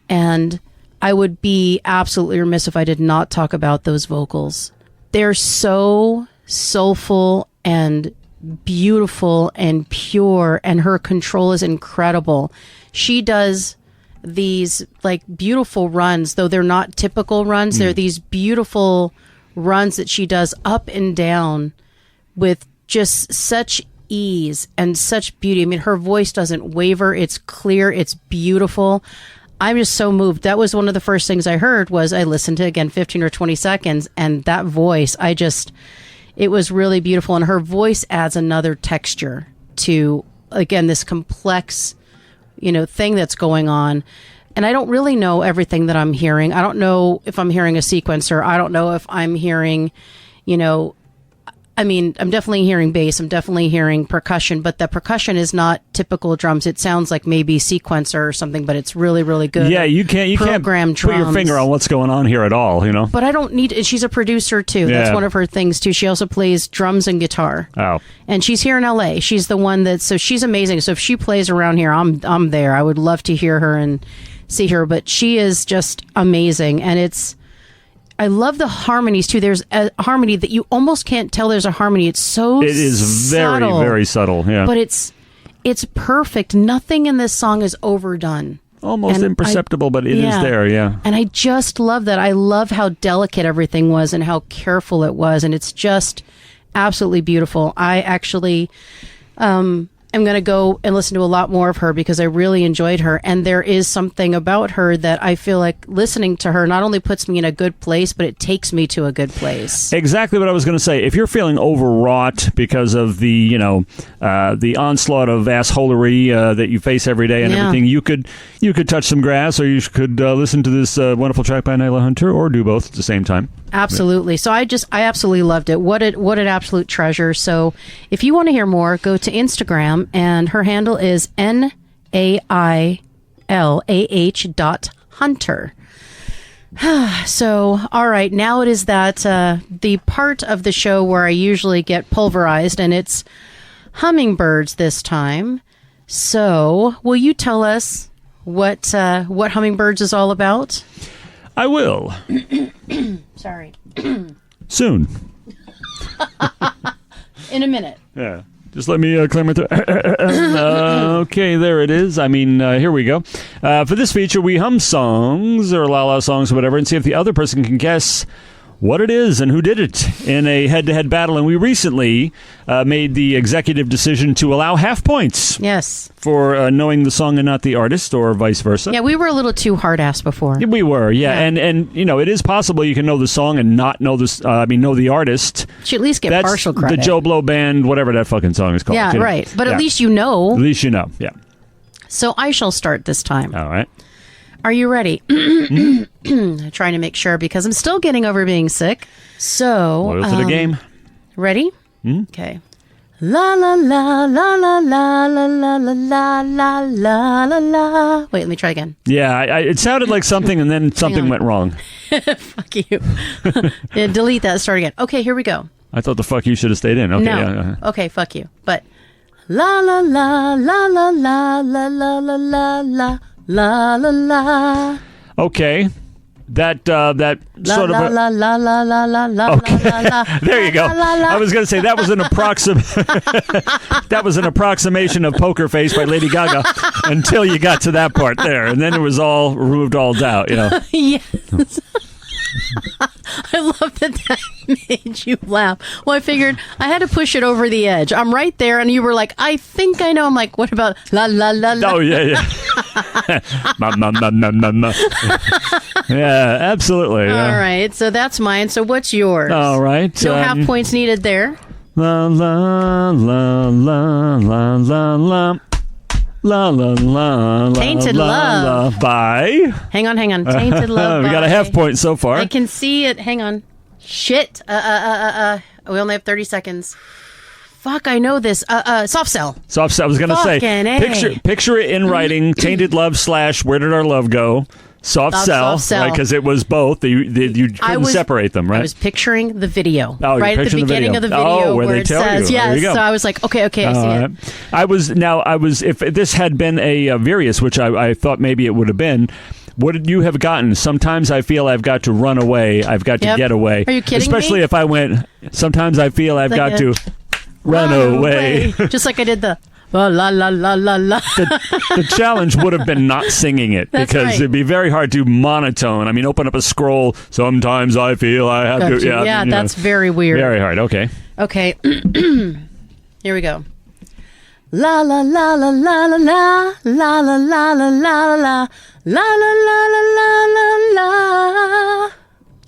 and I would be absolutely remiss if I did not talk about those vocals. They're so soulful and beautiful and pure, and her control is incredible. She does these like beautiful runs, though they're not typical runs. They're these beautiful runs that she does up and down with just such ease and such beauty. I mean, her voice doesn't waver. It's clear. It's beautiful. I'm just so moved. That was one of the first things I heard. Was I listened to, again, 15 or 20 seconds, and that voice, it was really beautiful. And her voice adds another texture to, again, this complex thing that's going on. And I don't really know everything that I'm hearing. I don't know if I'm hearing a sequencer. I don't know if I'm hearing, I'm definitely hearing bass. I'm definitely hearing percussion, but the percussion is not typical drums. It sounds like maybe sequencer or something, but it's really, really good. Yeah, you can't put your finger on what's going on here at all, But I don't need. She's a producer too. Yeah. That's one of her things too. She also plays drums and guitar. Oh, and she's here in LA. She's the one so she's amazing. So if she plays around here, I'm there. I would love to hear her and see her. But she is just amazing, and I love the harmonies too. There's a harmony that you almost can't tell there's a harmony. It is very, subtle, very subtle. Yeah, but it's perfect. Nothing in this song is overdone. Almost imperceptible, but it is there. Yeah, and I just love that. I love how delicate everything was and how careful it was, and it's just absolutely beautiful. I actually I'm going to go and listen to a lot more of her because I really enjoyed her. And there is something about her that I feel like listening to her not only puts me in a good place, but it takes me to a good place. Exactly what I was going to say. If you're feeling overwrought because of the onslaught of assholery that you face every day and everything, you could touch some grass, or you could listen to this wonderful track by Nyla Hunter, or do both at the same time. Absolutely. So I absolutely loved it. What an absolute treasure. So if you want to hear more, go to Instagram, and her handle is NAILAH.Hunter. So, all right, now it is that the part of the show where I usually get pulverized, and it's hummingbirds this time. So, will you tell us what hummingbirds is all about? I will. Sorry. Soon. In a minute. Yeah. Just let me clear my throat. Okay, there it is. I mean, here we go. For this feature, we hum songs or la-la songs or whatever and see if the other person can guess what it is and who did it in a head-to-head battle. And we recently made the executive decision to allow half points. Yes. For knowing the song and not the artist, or vice versa. Yeah, we were a little too hard-ass before. We were, yeah. And you know, it is possible you can know the song and not know this. Know the artist. Should at least get partial credit. The Joe Blow Band, whatever that fucking song is called. Yeah, you know? right. But at least you know. At least you know. Yeah. So I shall start this time. All right. Are you ready? Trying to make sure because I'm still getting over being sick. So Loyal to the game. Ready? Okay. La la la la la la la la la la la la la. Wait, let me try again. Yeah, it sounded like something, and then something went wrong. Fuck you. Yeah, delete that. Start again. Okay, here we go. I thought the fuck you should have stayed in. Okay. No. Yeah. Okay, fuck you. But la la la la la la la la la la la la la la. Okay. That sort la, of la la la la la la okay. la la. There you go. La, la, la. I was going to say that was an that was an approximation of Poker Face by Lady Gaga until you got to that part there, and then it was all removed all doubt. You know. Yes. I love that made you laugh. Well, I figured I had to push it over the edge. I'm right there, and you were like, I think I know. I'm like, what about la la la la? Oh, yeah. ma, ma, ma, ma, ma, ma. Yeah, absolutely. All right, so that's mine. So what's yours? All right. No half points needed there. La la la la la la la. La la la la. Tainted la, Love. La, by. Hang on. Tainted Love. We got a half point so far. I can see it. Hang on. Shit. We only have 30 seconds. Fuck, I know this. Soft Cell. Soft Cell. I was gonna say. Picture it in writing. Tainted Love / Where Did Our Love Go? Soft Cell, right? Because it was both. You couldn't separate them, right? I was picturing the video, oh, right at the beginning of the video, where they it tell says, you. yes. So I was like, okay, I see it. I was. If this had been a Various, which I thought maybe it would have been. What would you have gotten? Sometimes I feel I've got to run away. I've got to get away. Are you kidding Especially me? if I went. Sometimes I feel I've got to run away. Just like I did the. La la la la la. The challenge would have been not singing it because it'd be very hard to monotone. I mean, open up a scroll. Sometimes I feel I have to. Yeah, that's very weird. Very hard. Okay. Okay. Here we go. La la la la la la la la la la la la la la la la la la.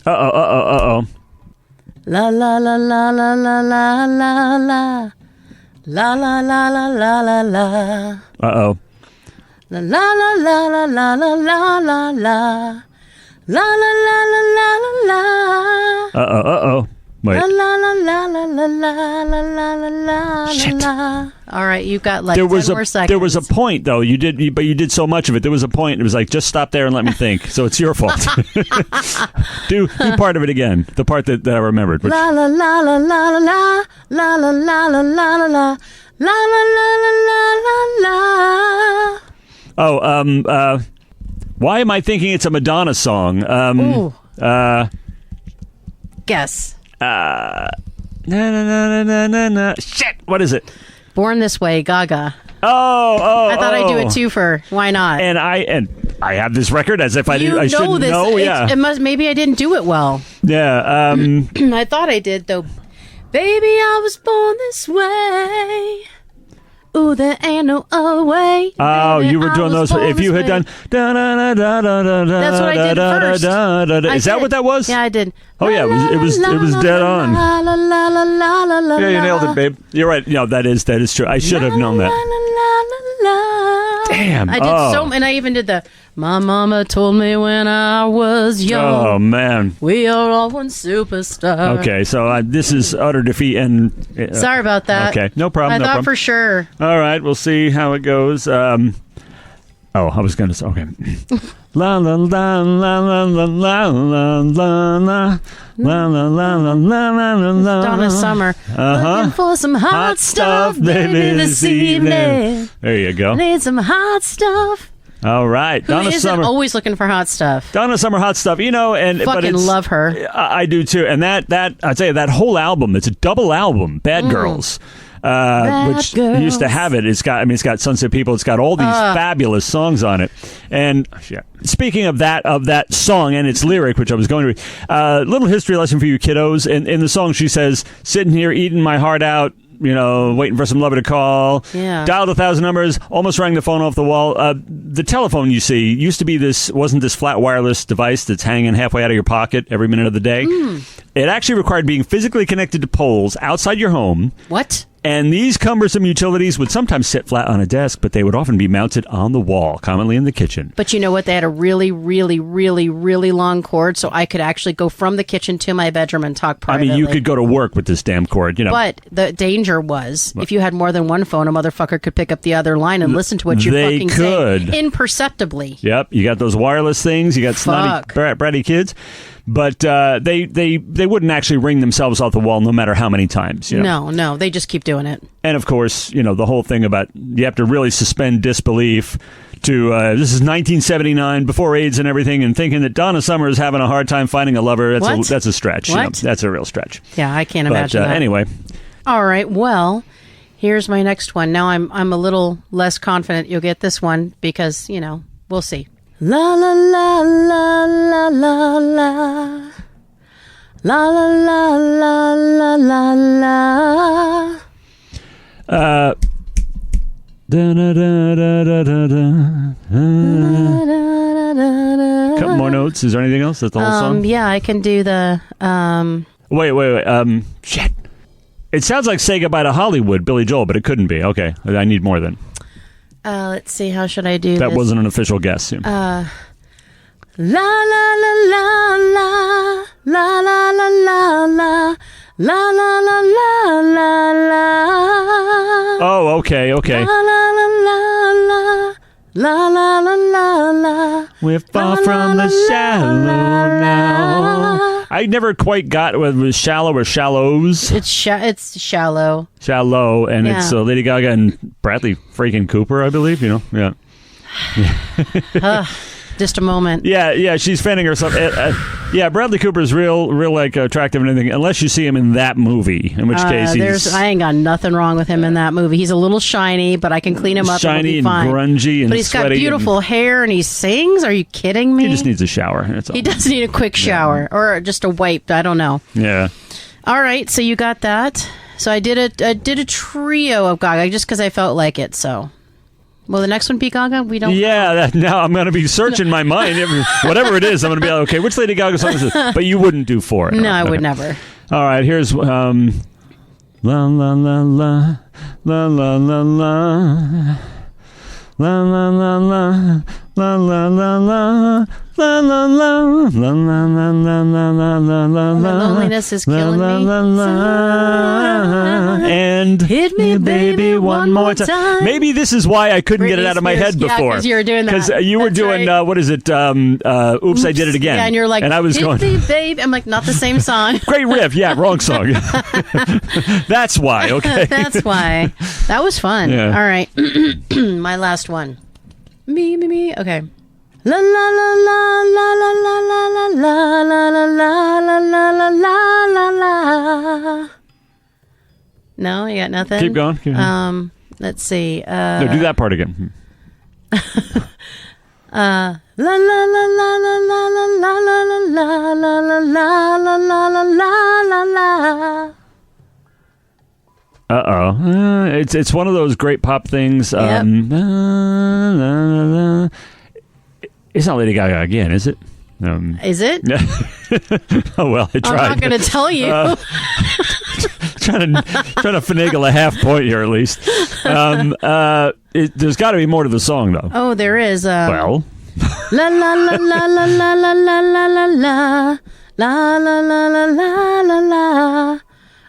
Uh-oh. La la la la la la la la la. La la la la la la la. Uh-oh. La la la la la la la la la la. La la la la la la la. Uh-oh. Wait. La la la la la la la la la la la. All right, you got like 10 more seconds. There was a point though. But you did so much of it. There was a point. It was like, just stop there and let me think. So it's your fault. do part of it again. The part that I remembered. Which... La la la la la la la la la la la la la la la la la la. Oh, why am I thinking it's a Madonna song? Guess. Na na na na na na. Shit. What is it? Born This Way, Gaga. Oh. I thought I'd do it too for why not? And I have this record as if I should this. know. Yeah. It must. Maybe I didn't do it well. Yeah. I thought I did though. Baby, I was born this way. Ooh, there ain't no other way. Oh, you were doing those. If you had done. That's what I did first. Is that what that was? Yeah, I did. Oh yeah, it was dead on. Yeah, you nailed it, babe. You're right. No, that is true. I should have known that. Damn. I did and I even did the. My mama told me when I was young. Oh man. We are all one superstar. Okay, so this is utter defeat and. Sorry about that. Okay, no problem. I thought for sure. All right, we'll see how it goes. I was gonna say okay. La la la la la la la la la la la la. Donna Summer. Looking for some hot stuff, baby, this evening. There you go. Need some hot stuff. All right. Who Donna isn't Summer. always looking for hot stuff? Donna Summer, hot stuff. But Fucking it's, love her. I do too. And that I'd say that whole album, it's a double album, Bad Girls. Which Girls. used to have it. It's got Sunset People. It's got all these fabulous songs on it. And speaking of that song and its lyric, which I was going to little history lesson for you kiddos. In the song, she says, "Sitting here eating my heart out, waiting for some lover to call. Yeah. Dialed 1,000 numbers, almost rang the phone off the wall." The telephone, you see, used to be wasn't this flat wireless device that's hanging halfway out of your pocket every minute of the day. It actually required being physically connected to poles outside your home. What? And these cumbersome utilities would sometimes sit flat on a desk, but they would often be mounted on the wall, commonly in the kitchen. But you know what? They had a really, really, really, really long cord, so I could actually go from the kitchen to my bedroom and talk privately. I mean, you could go to work with this damn cord, But the danger was, if you had more than one phone, a motherfucker could pick up the other line and listen to what you're They fucking could. saying imperceptibly. Yep, you got those wireless things. You got snotty, bratty kids. But they wouldn't actually ring themselves off the wall no matter how many times. No, they just keep doing it. And of course, the whole thing about you have to really suspend disbelief to this is 1979, before AIDS and everything, and thinking that Donna Summer is having a hard time finding a lover. That's a stretch. What? That's a real stretch. Yeah, I can't imagine that. Anyway. All right, well, here's my next one. Now I'm a little less confident you'll get this one because, we'll see. La la la la la la la. La la la la la la la. Da da da da da da da. Couple more notes. Is there anything else? That's the whole song? Yeah, I can do the Wait. Shit. It sounds like Say Goodbye to Hollywood, Billy Joel, but it couldn't be. Okay. I need more then. Let's see, how should I do that this? Wasn't an official guess. La la la la la la la la la la la la la la la la. Oh, okay. La la la la la la la la la la. We're far from the shallow now. I never quite got whether it was shallow or shallows. It's shallow. Shallow, and it's Lady Gaga and Bradley freaking Cooper, I believe. Yeah. Just a moment. Yeah, she's fanning herself. Bradley Cooper's real like attractive and anything, unless you see him in that movie, in which case I ain't got nothing wrong with him in that movie. He's a little shiny, but I can clean him up. Shiny and and grungy and but he's got beautiful hair and he sings. Are you kidding me? He just needs a shower. That's all. He does need a quick shower or just a wipe. I don't know. Yeah. All right, so you got that. So I did a trio of Gaga just because I felt like it. So. Will the next one be Gaga? We don't. Yeah, now I'm going to be searching my mind. Whatever it is, I'm going to be like, okay, which Lady Gaga song is this? But you wouldn't do four. No, I would never. All right, here's la la la la la la la la la la la la la la la la. La la la la la la la la la la la. Loneliness is killing me. And hit me, baby, one more time. Maybe this is why I couldn't get it out of my head before. Yeah, because you were doing that. Because you were doing what is it? Oops, I Did It Again. Yeah, and you're like, and I was going, me, babe. I'm like, not the same song. Great riff. Yeah, wrong song. That's why. Okay. That's why. That was fun. Yeah. All right, my last one. Me. Okay. La la la la la la la la la la la la la la la la. No, you got nothing. Keep going. Let's see. No, do that part again. La la la la la la la la la la la la la la la la. It's one of those great pop things. Yep. It's not Lady Gaga again, is it? Is it? Oh well, I tried. I'm not going to tell you. Trying to finagle a half point here at least. There's got to be more to the song though. Oh, there is. Well. La la la la la la la la la la la la la la la la la.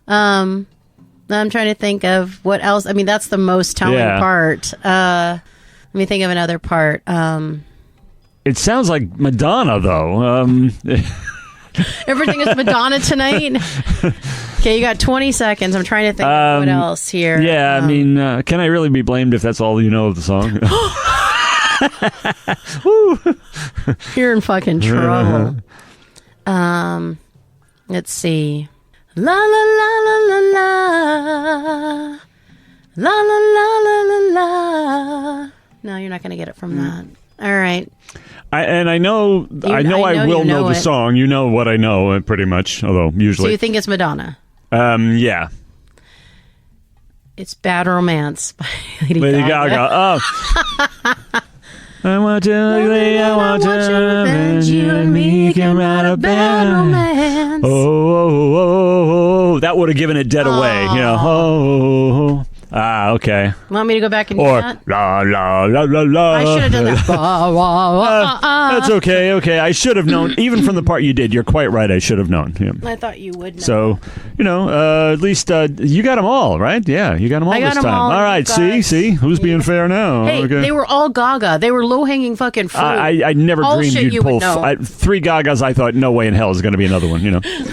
I'm trying to think of what else. I mean, that's the most telling part. Let me think of another part. It sounds like Madonna, though. Everything is Madonna tonight. Okay, you got 20 seconds. I'm trying to think of what else here. Yeah, I mean, can I really be blamed if that's all you know of the song? You're in fucking trouble. Let's see. La la la la la la. La la la la la la. No, you're not going to get it from that. All right. I know I will know the song. You know what I know, pretty much. Although usually. So you think it's Madonna? Yeah. It's Bad Romance by Lady Gaga. Oh. I want to avenge you and me can write a bad romance. Oh, that would have given it dead away. You know, okay. Want me to go back and do that? La la la la la. I should have done that. That's okay. Okay, I should have known. Even from the part you did, you're quite right. I should have known. Yeah. I thought you would know. So, at least you got them all, right? Yeah, you got them all I got this them time. All right, see? Who's being fair now? Hey, okay. They were all Gaga. They were low-hanging fucking fruit. I never all dreamed you'd pull 3 Gagas. I thought, no way in hell is going to be another one,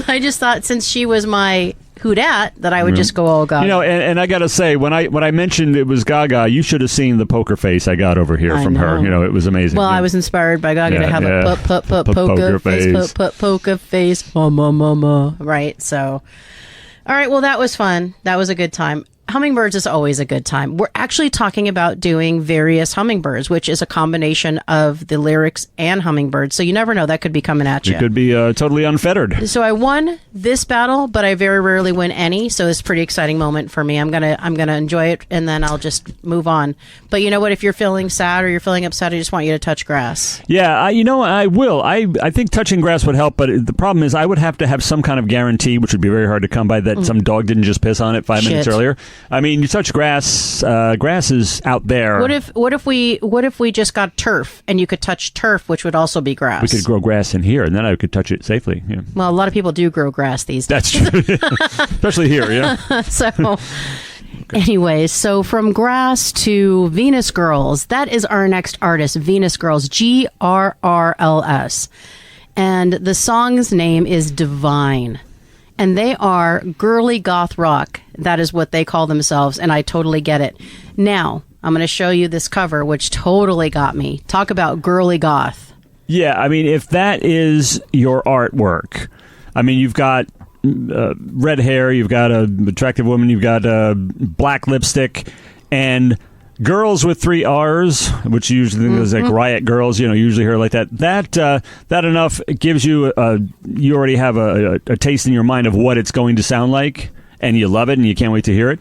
I just thought since she was my whodat that I would just go all Gaga. And I got to say, when I mentioned it was Gaga, you should have seen the poker face I got over here from her. It was amazing. Well, I was inspired by Gaga to have a poker face. Ma. Right, so. All right, well, that was fun. That was a good time. Hummingbirds is always a good time. We're actually talking about doing various hummingbirds, which is a combination of the lyrics and hummingbirds. So you never know, that could be coming at you. It could be totally unfettered. So I won this battle, but I very rarely win any. So it's a pretty exciting moment for me. I'm gonna enjoy it, and then I'll just move on. But you know what? If you're feeling sad or you're feeling upset, I just want you to touch grass. Yeah, I will. I think touching grass would help, but the problem is I would have to have some kind of guarantee, which would be very hard to come by, that some dog didn't just piss on it 5 minutes earlier. I mean, you touch grass. Grass is out there. What if we just got turf and you could touch turf, which would also be grass? We could grow grass in here, and then I could touch it safely. Yeah. Well, a lot of people do grow grass these days. That's true, especially here. Yeah. So. Anyways, so from grass to Venus Girls, that is our next artist, Venus Girls, GRRLS. And the song's name is Divine. And they are girly goth rock. That is what they call themselves, and I totally get it. Now, I'm going to show you this cover, which totally got me. Talk about girly goth. Yeah, I mean, if that is your artwork, I mean, you've got red hair, you've got an attractive woman, you've got black lipstick, and girls with 3 R's, which usually is like riot girls, usually hear like that. That enough gives you, you already have a taste in your mind of what it's going to sound like, and you love it, and you can't wait to hear it.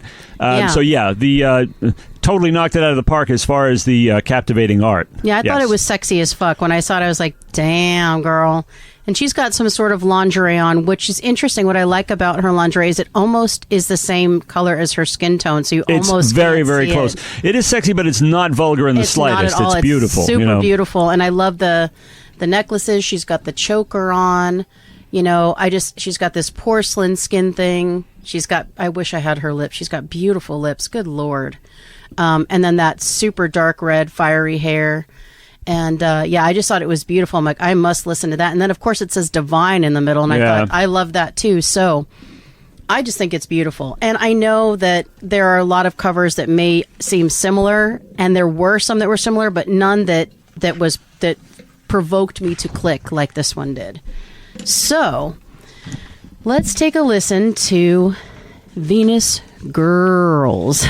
So the totally knocked it out of the park as far as the captivating art. Yeah, I thought it was sexy as fuck. When I saw it, I was like, damn, girl. And she's got some sort of lingerie on, which is interesting. What I like about her lingerie is it almost is the same color as her skin tone, so it's almost very, very close. It is sexy, but it's not vulgar in the slightest. It's beautiful. It's super beautiful, and I love the necklaces. She's got the choker on. She's got this porcelain skin thing. I wish I had her lips. She's got beautiful lips. Good Lord. And then that super dark red, fiery hair. And I just thought it was beautiful. I'm like, I must listen to that. And then, of course, it says Divine in the middle. And I thought, I love that too. So I just think it's beautiful. And I know that there are a lot of covers that may seem similar. And there were some that were similar, but none that provoked me to click like this one did. So let's take a listen to Venus Girls.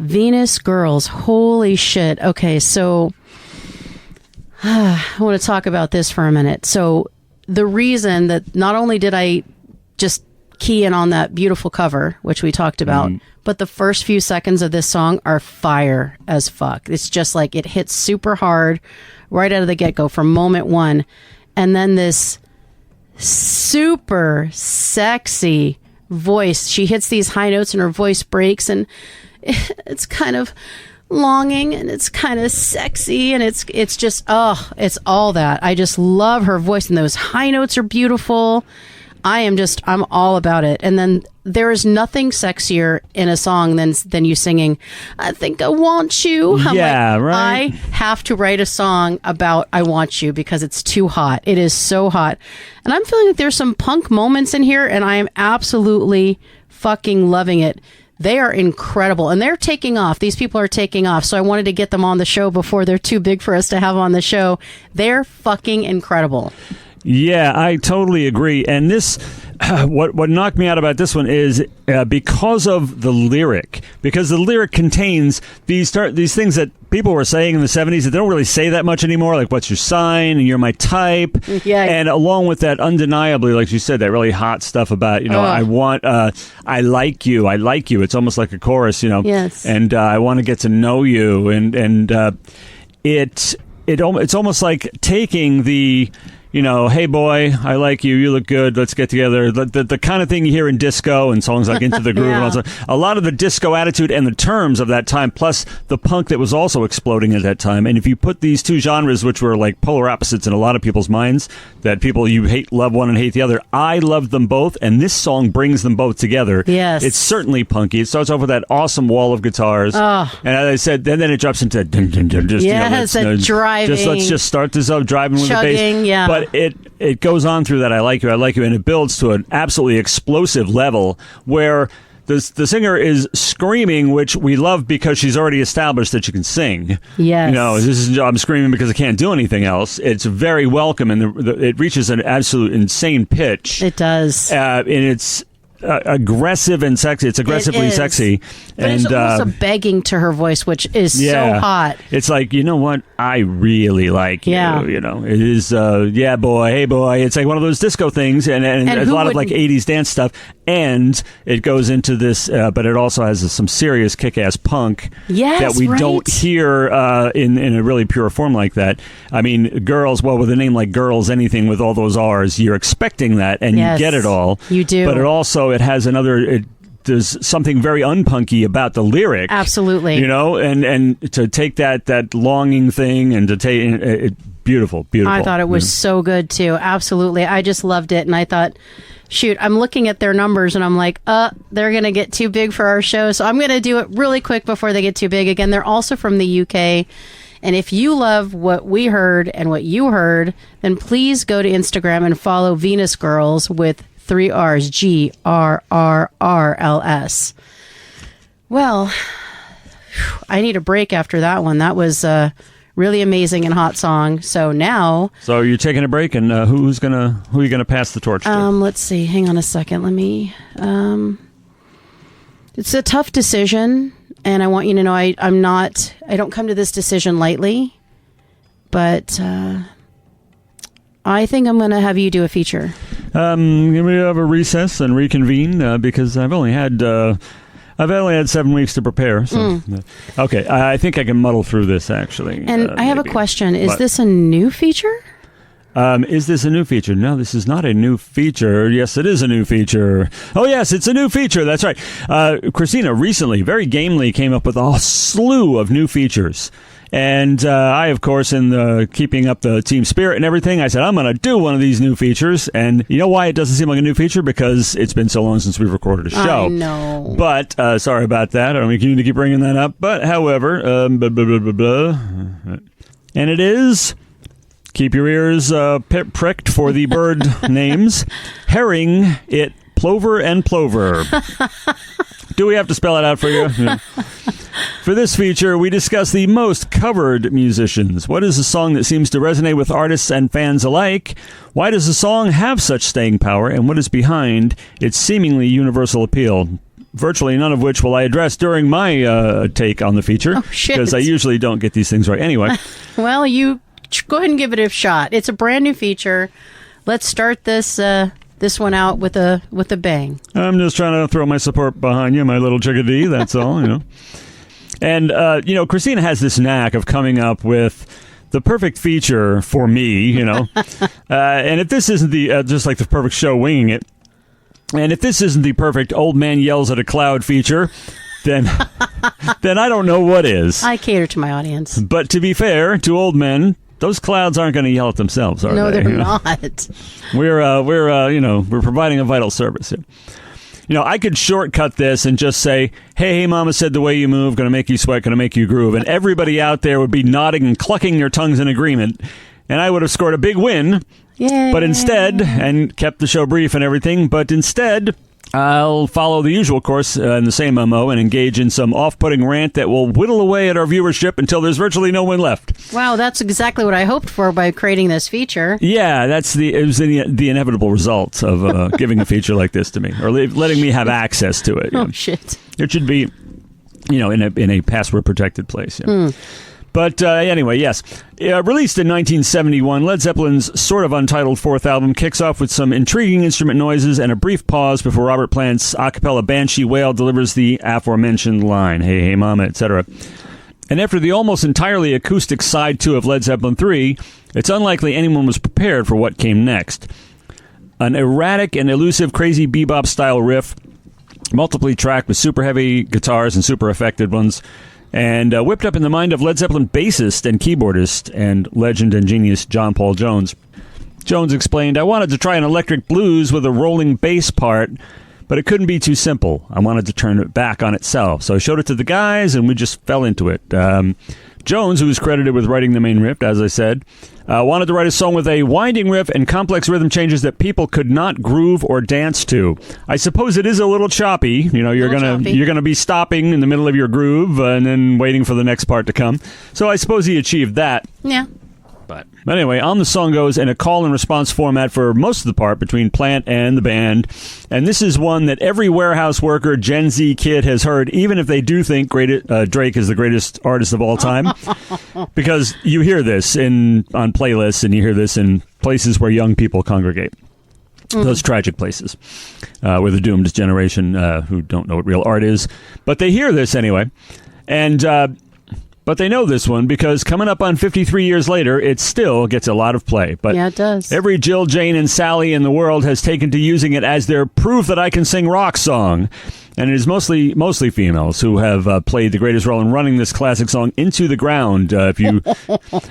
Venus Girls. Holy shit. Okay, so I want to talk about this for a minute. So the reason that not only did I just key in on that beautiful cover, which we talked about, but the first few seconds of this song are fire as fuck. It's just like it hits super hard right out of the get-go from moment one. And then this super sexy voice. She hits these high notes and her voice breaks, and it's kind of longing and it's kind of sexy, and it's just, it's all that. I just love her voice, and those high notes are beautiful. I'm all about it. And then there is nothing sexier in a song than you singing, I think I want you. Yeah, right. I have to write a song about I want you because it's too hot. It is so hot. And I'm feeling like there's some punk moments in here, and I am absolutely fucking loving it. They are incredible, and they're taking off. These people are taking off, so I wanted to get them on the show before they're too big for us to have on the show. They're fucking incredible. Yeah, I totally agree. And this, what knocked me out about this one is because of the lyric. Because the lyric contains these things that people were saying in the 70s that they don't really say that much anymore, like what's your sign and you're my type. Yeah. And along with that, undeniably, like you said, that really hot stuff about, I want, I like you. It's almost like a chorus, Yes. And I want to get to know you. And it's almost like taking the... hey boy, I like you, you look good, let's get together. The kind of thing you hear in disco and songs like Into the Groove. Yeah. And a lot of the disco attitude and the terms of that time, plus the punk that was also exploding at that time. And if you put these two genres, which were like polar opposites in a lot of people's minds, that people you love one and hate the other, I loved them both, and this song brings them both together. Yes. It's certainly punky. It starts off with that awesome wall of guitars. Oh. And as I said, then it drops into dun, dun, dun, just, driving. Let's just start this up, driving with chugging, the bass. yeah. But it goes on through that I like you, and it builds to an absolutely explosive level where the singer is screaming, which we love because she's already established that she can sing. Yes. I'm screaming because I can't do anything else. It's very welcome, and it reaches an absolute insane pitch. It does. And it's aggressive and sexy. It's aggressively sexy. But and it's also begging to her voice, which is so hot. It's like, you know what? I really like you. Yeah. It is, yeah, boy, hey, boy. It's like one of those disco things, and a lot of like 80s dance stuff. And it goes into this, but it also has some serious kick-ass punk that we don't hear in a really pure form like that. I mean, Girls, well, with a name like Girls, anything with all those R's, you're expecting that, and you get it all. You do. But it has there's something very unpunky about the lyric. Absolutely. And to take that longing thing and to take it, beautiful. I thought it was so good too. Absolutely. I just loved it. And I thought, shoot, I'm looking at their numbers and I'm like, they're going to get too big for our show. So I'm going to do it really quick before they get too big. Again, they're also from the UK. And if you love what we heard and what you heard, then please go to Instagram and follow Venus Girls with 3 R's, GRRRLS. Well, I need a break after that one. That was a really amazing and hot song. So you're taking a break, and who are you gonna pass the torch to? Let's see. Hang on a second. Let me. It's a tough decision, and I want you to know I don't come to this decision lightly, but I think I'm going to have you do a feature. We have a recess and reconvene because I've only had 7 weeks to prepare. So. Okay, I think I can muddle through this, actually. And I have a question. Is this a new feature? Is this a new feature? No, this is not a new feature. Yes, it is a new feature. Oh, yes, it's a new feature. That's right. Christina recently, very gamely, came up with a slew of new features. And I, of course, in keeping up the team spirit and everything, I said, I'm going to do one of these new features. And you know why it doesn't seem like a new feature? Because it's been so long since we've recorded a show. I know. But, sorry about that. I don't mean to keep bringing that up. But, however, blah, blah, blah, blah, blah. And it is, keep your ears pricked for the bird names, herring, plover, and plover. Do we have to spell it out for you? Yeah. For this feature, we discuss the most covered musicians. What is a song that seems to resonate with artists and fans alike? Why does a song have such staying power? And what is behind its seemingly universal appeal? virtually none of which will I address during my take on the feature. Oh, shit. Because I usually don't get these things right anyway. Well, you go ahead and give it a shot. It's a brand new feature. Let's start this one out with a bang. I'm just trying to throw my support behind you, my little chickadee. That's all, And, Christina has this knack of coming up with the perfect feature for me, and if this isn't the, just like the perfect show, winging it, and if this isn't the perfect old man yells at a cloud feature, then I don't know what is. I cater to my audience. But to be fair to old men, those clouds aren't going to yell at themselves, are they? No, they're not. We're providing a vital service here. I could shortcut this and just say, hey, Mama said the way you move, going to make you sweat, going to make you groove. And everybody out there would be nodding and clucking their tongues in agreement. And I would have scored a big win. Yay. But instead, and kept the show brief and everything, but instead, I'll follow the usual course in the same MO and engage in some off-putting rant that will whittle away at our viewership until there's virtually no one left. Wow, that's exactly what I hoped for by creating this feature. Yeah, it was the inevitable result of giving a feature like this to me, or letting me have access to it. Oh, shit. It should be, in a password-protected place. But anyway, yes. Released in 1971, Led Zeppelin's sort of untitled fourth album kicks off with some intriguing instrument noises and a brief pause before Robert Plant's a cappella banshee wail delivers the aforementioned line, hey, Mama, etc. And after the almost entirely acoustic side two of Led Zeppelin 3, it's unlikely anyone was prepared for what came next. An erratic and elusive crazy bebop-style riff, multiply tracked with super heavy guitars and super affected ones, and whipped up in the mind of Led Zeppelin bassist and keyboardist and legend and genius John Paul Jones. Jones explained, I wanted to try an electric blues with a rolling bass part, but it couldn't be too simple. I wanted to turn it back on itself. So I showed it to the guys, and we just fell into it. Jones, who was credited with writing the main riff, as I said, wanted to write a song with a winding riff and complex rhythm changes that people could not groove or dance to. I suppose it is a little choppy. You're gonna be stopping in the middle of your groove and then waiting for the next part to come. So I suppose he achieved that. Yeah. But anyway, on the song goes in a call and response format for most of the part between Plant and the band. And this is one that every warehouse worker, Gen Z kid has heard, even if they do think Drake is the greatest artist of all time. Because you hear this on playlists and you hear this in places where young people congregate. Those tragic places with a doomed generation who don't know what real art is. But they hear this anyway. And... But they know this one because coming up on 53 years later, it still gets a lot of play. But yeah, it does. Every Jill, Jane, and Sally in the world has taken to using it as their proof that I can sing rock song. And it is mostly females who have played the greatest role in running this classic song into the ground. If you,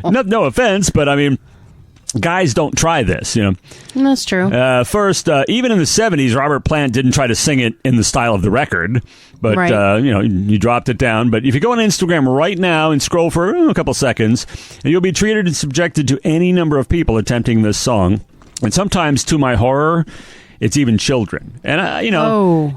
no offense, but I mean, guys don't try this, That's true. First, even in the 70s, Robert Plant didn't try to sing it in the style of the record, but, right. You dropped it down. But if you go on Instagram right now and scroll for a couple seconds, and you'll be treated and subjected to any number of people attempting this song. And sometimes, to my horror, it's even children. And,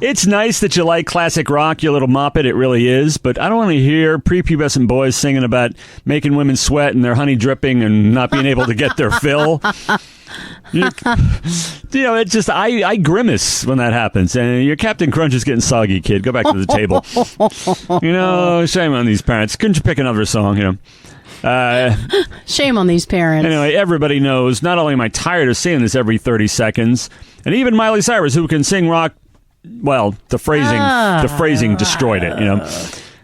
It's nice that you like classic rock, you little moppet, it really is. But I don't want to hear prepubescent boys singing about making women sweat and their honey dripping and not being able to get their fill. It's just, I grimace when that happens. And your Captain Crunch is getting soggy, kid. Go back to the table. Shame on these parents. Couldn't you pick another song, Shame on these parents. Anyway, everybody knows, not only am I tired of seeing this every 30 seconds, and even Miley Cyrus, who can sing rock, well, the phrasing destroyed it,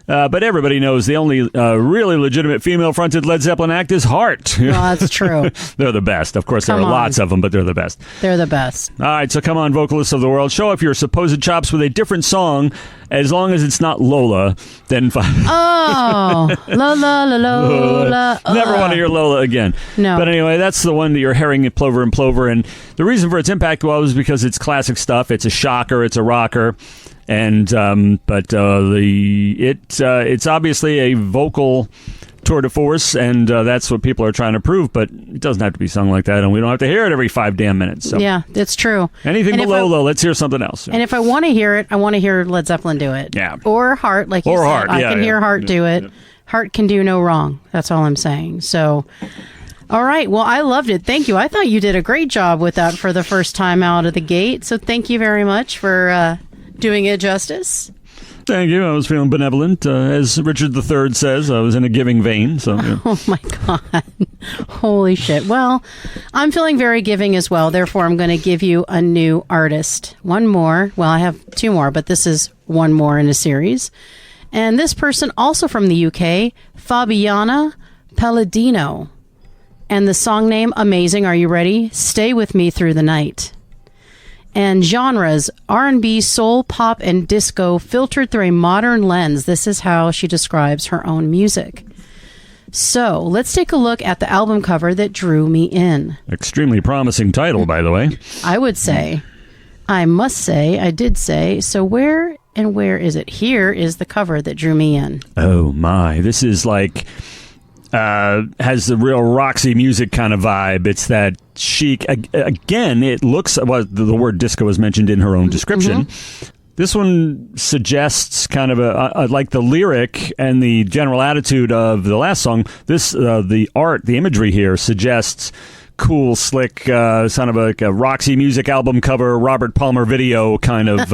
But everybody knows the only really legitimate female-fronted Led Zeppelin act is Heart. Well, that's true. They're the best. Of course, there are lots of them, but they're the best. They're the best. All right, so come on, vocalists of the world. Show off your supposed chops with a different song. As long as it's not Lola, then fine. Oh, Lola. Never want to hear Lola again. No. But anyway, that's the one that you're herring at Plover and Plover. And the reason for its impact was because it's classic stuff. It's a shocker. It's a rocker. And it's obviously a vocal tour de force, and that's what people are trying to prove. But it doesn't have to be sung like that, and we don't have to hear it every 5 damn minutes. So. Yeah, it's true. Anything below, though, let's hear something else. And if I want to hear it, I want to hear Led Zeppelin do it. Yeah. Or Heart, like you said. Heart. I can hear Heart do it. Yeah. Heart can do no wrong. That's all I'm saying. So, all right. Well, I loved it. Thank you. I thought you did a great job with that for the first time out of the gate. So thank you very much for doing it justice. Thank you. I was feeling benevolent. As Richard III says, I was in a giving vein. So, yeah. Oh, my God. Holy shit. Well, I'm feeling very giving as well. Therefore, I'm going to give you a new artist. One more. Well, I have two more, but this is one more in a series. And this person, also from the UK, Fabiana Palladino. And the song name, amazing. Are you ready? Stay With Me Through the Night. And genres, R&B, soul, pop, and disco filtered through a modern lens. This is how she describes her own music. So let's take a look at the album cover that drew me in. Extremely promising title, by the way. I would say. I must say, I did say. So where is it? Here is the cover that drew me in. Oh, my. This is like... has the real Roxy music kind of vibe. It's that chic. Again, it looks... Well, the word disco was mentioned in her own description. Mm-hmm. This one suggests kind of a like the lyric and the general attitude of the last song. This, the art, the imagery here suggests cool, slick, kind of like a Roxy music album cover, Robert Palmer video kind of,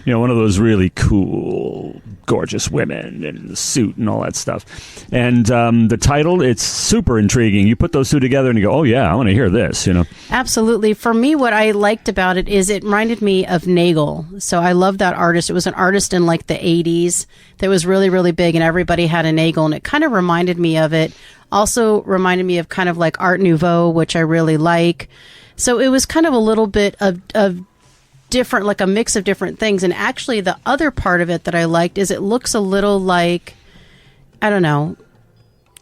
one of those really cool, gorgeous women in the suit and all that stuff. And the title, it's super intriguing. You put those two together and you go, oh, yeah, I want to hear this, Absolutely. For me, what I liked about it is it reminded me of Nagel. So I love that artist. It was an artist in like the 80s that was really, really big, and everybody had a Nagel, and it kind of reminded me of it. Also reminded me of kind of like Art Nouveau, which I really like. So it was kind of a little bit of different, like a mix of different things. And actually the other part of it that I liked is it looks a little like, I don't know,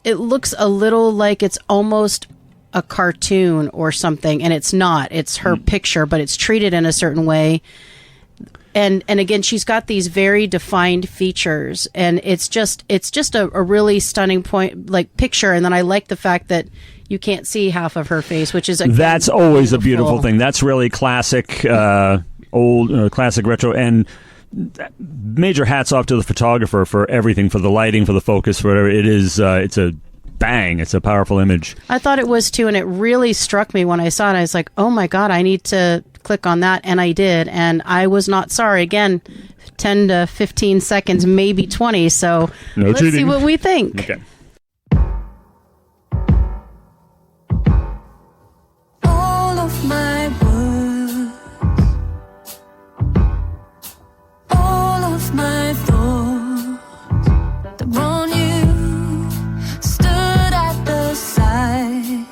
it looks a little like it's almost a cartoon or something. And it's not. It's her picture, but it's treated in a certain way. And again, she's got these very defined features, and it's just a really stunning picture. And then I like the fact that you can't see half of her face, which is that's always a beautiful thing. That's really classic, old, classic retro, and major hats off to the photographer for everything, for the lighting, for the focus, for whatever it is. It's a bang. It's a powerful image. I thought it was too, and it really struck me when I saw it. I was like, oh my God, I need to click on that, and I did, and I was not sorry. Again, 10 to 15 seconds, maybe 20, so let's see what we think. Okay. All of my words, all of my thoughts, the one you stood at the side,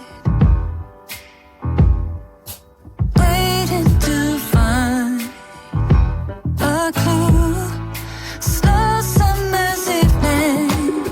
waiting to find a clue. Slow summer's evening,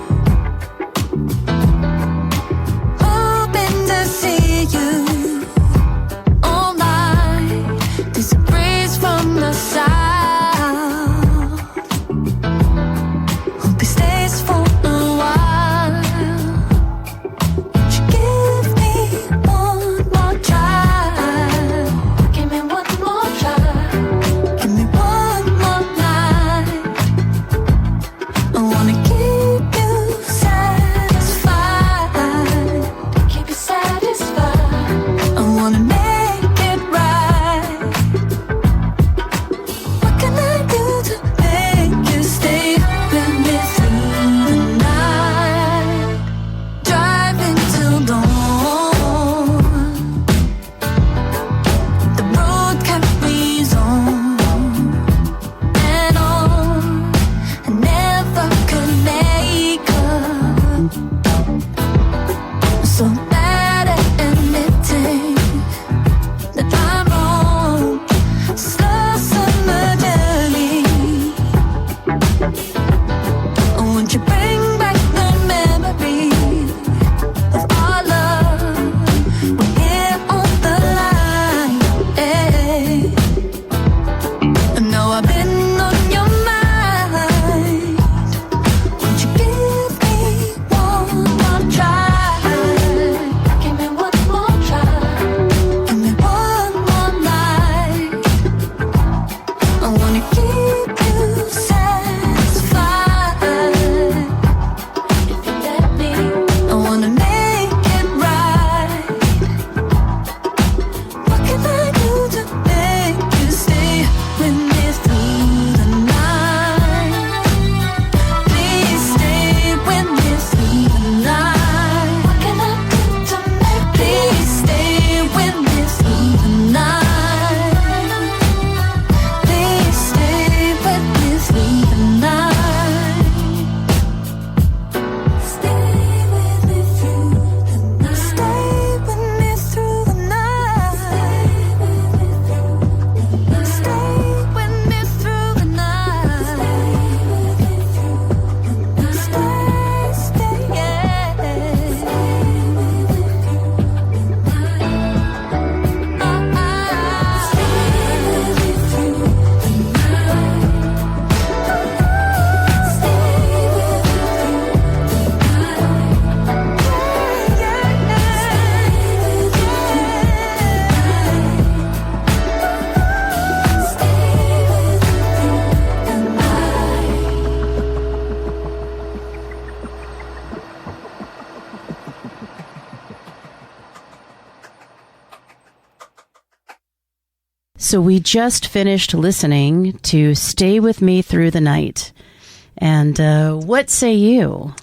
So we just finished listening to Stay With Me Through the Night. And what say you?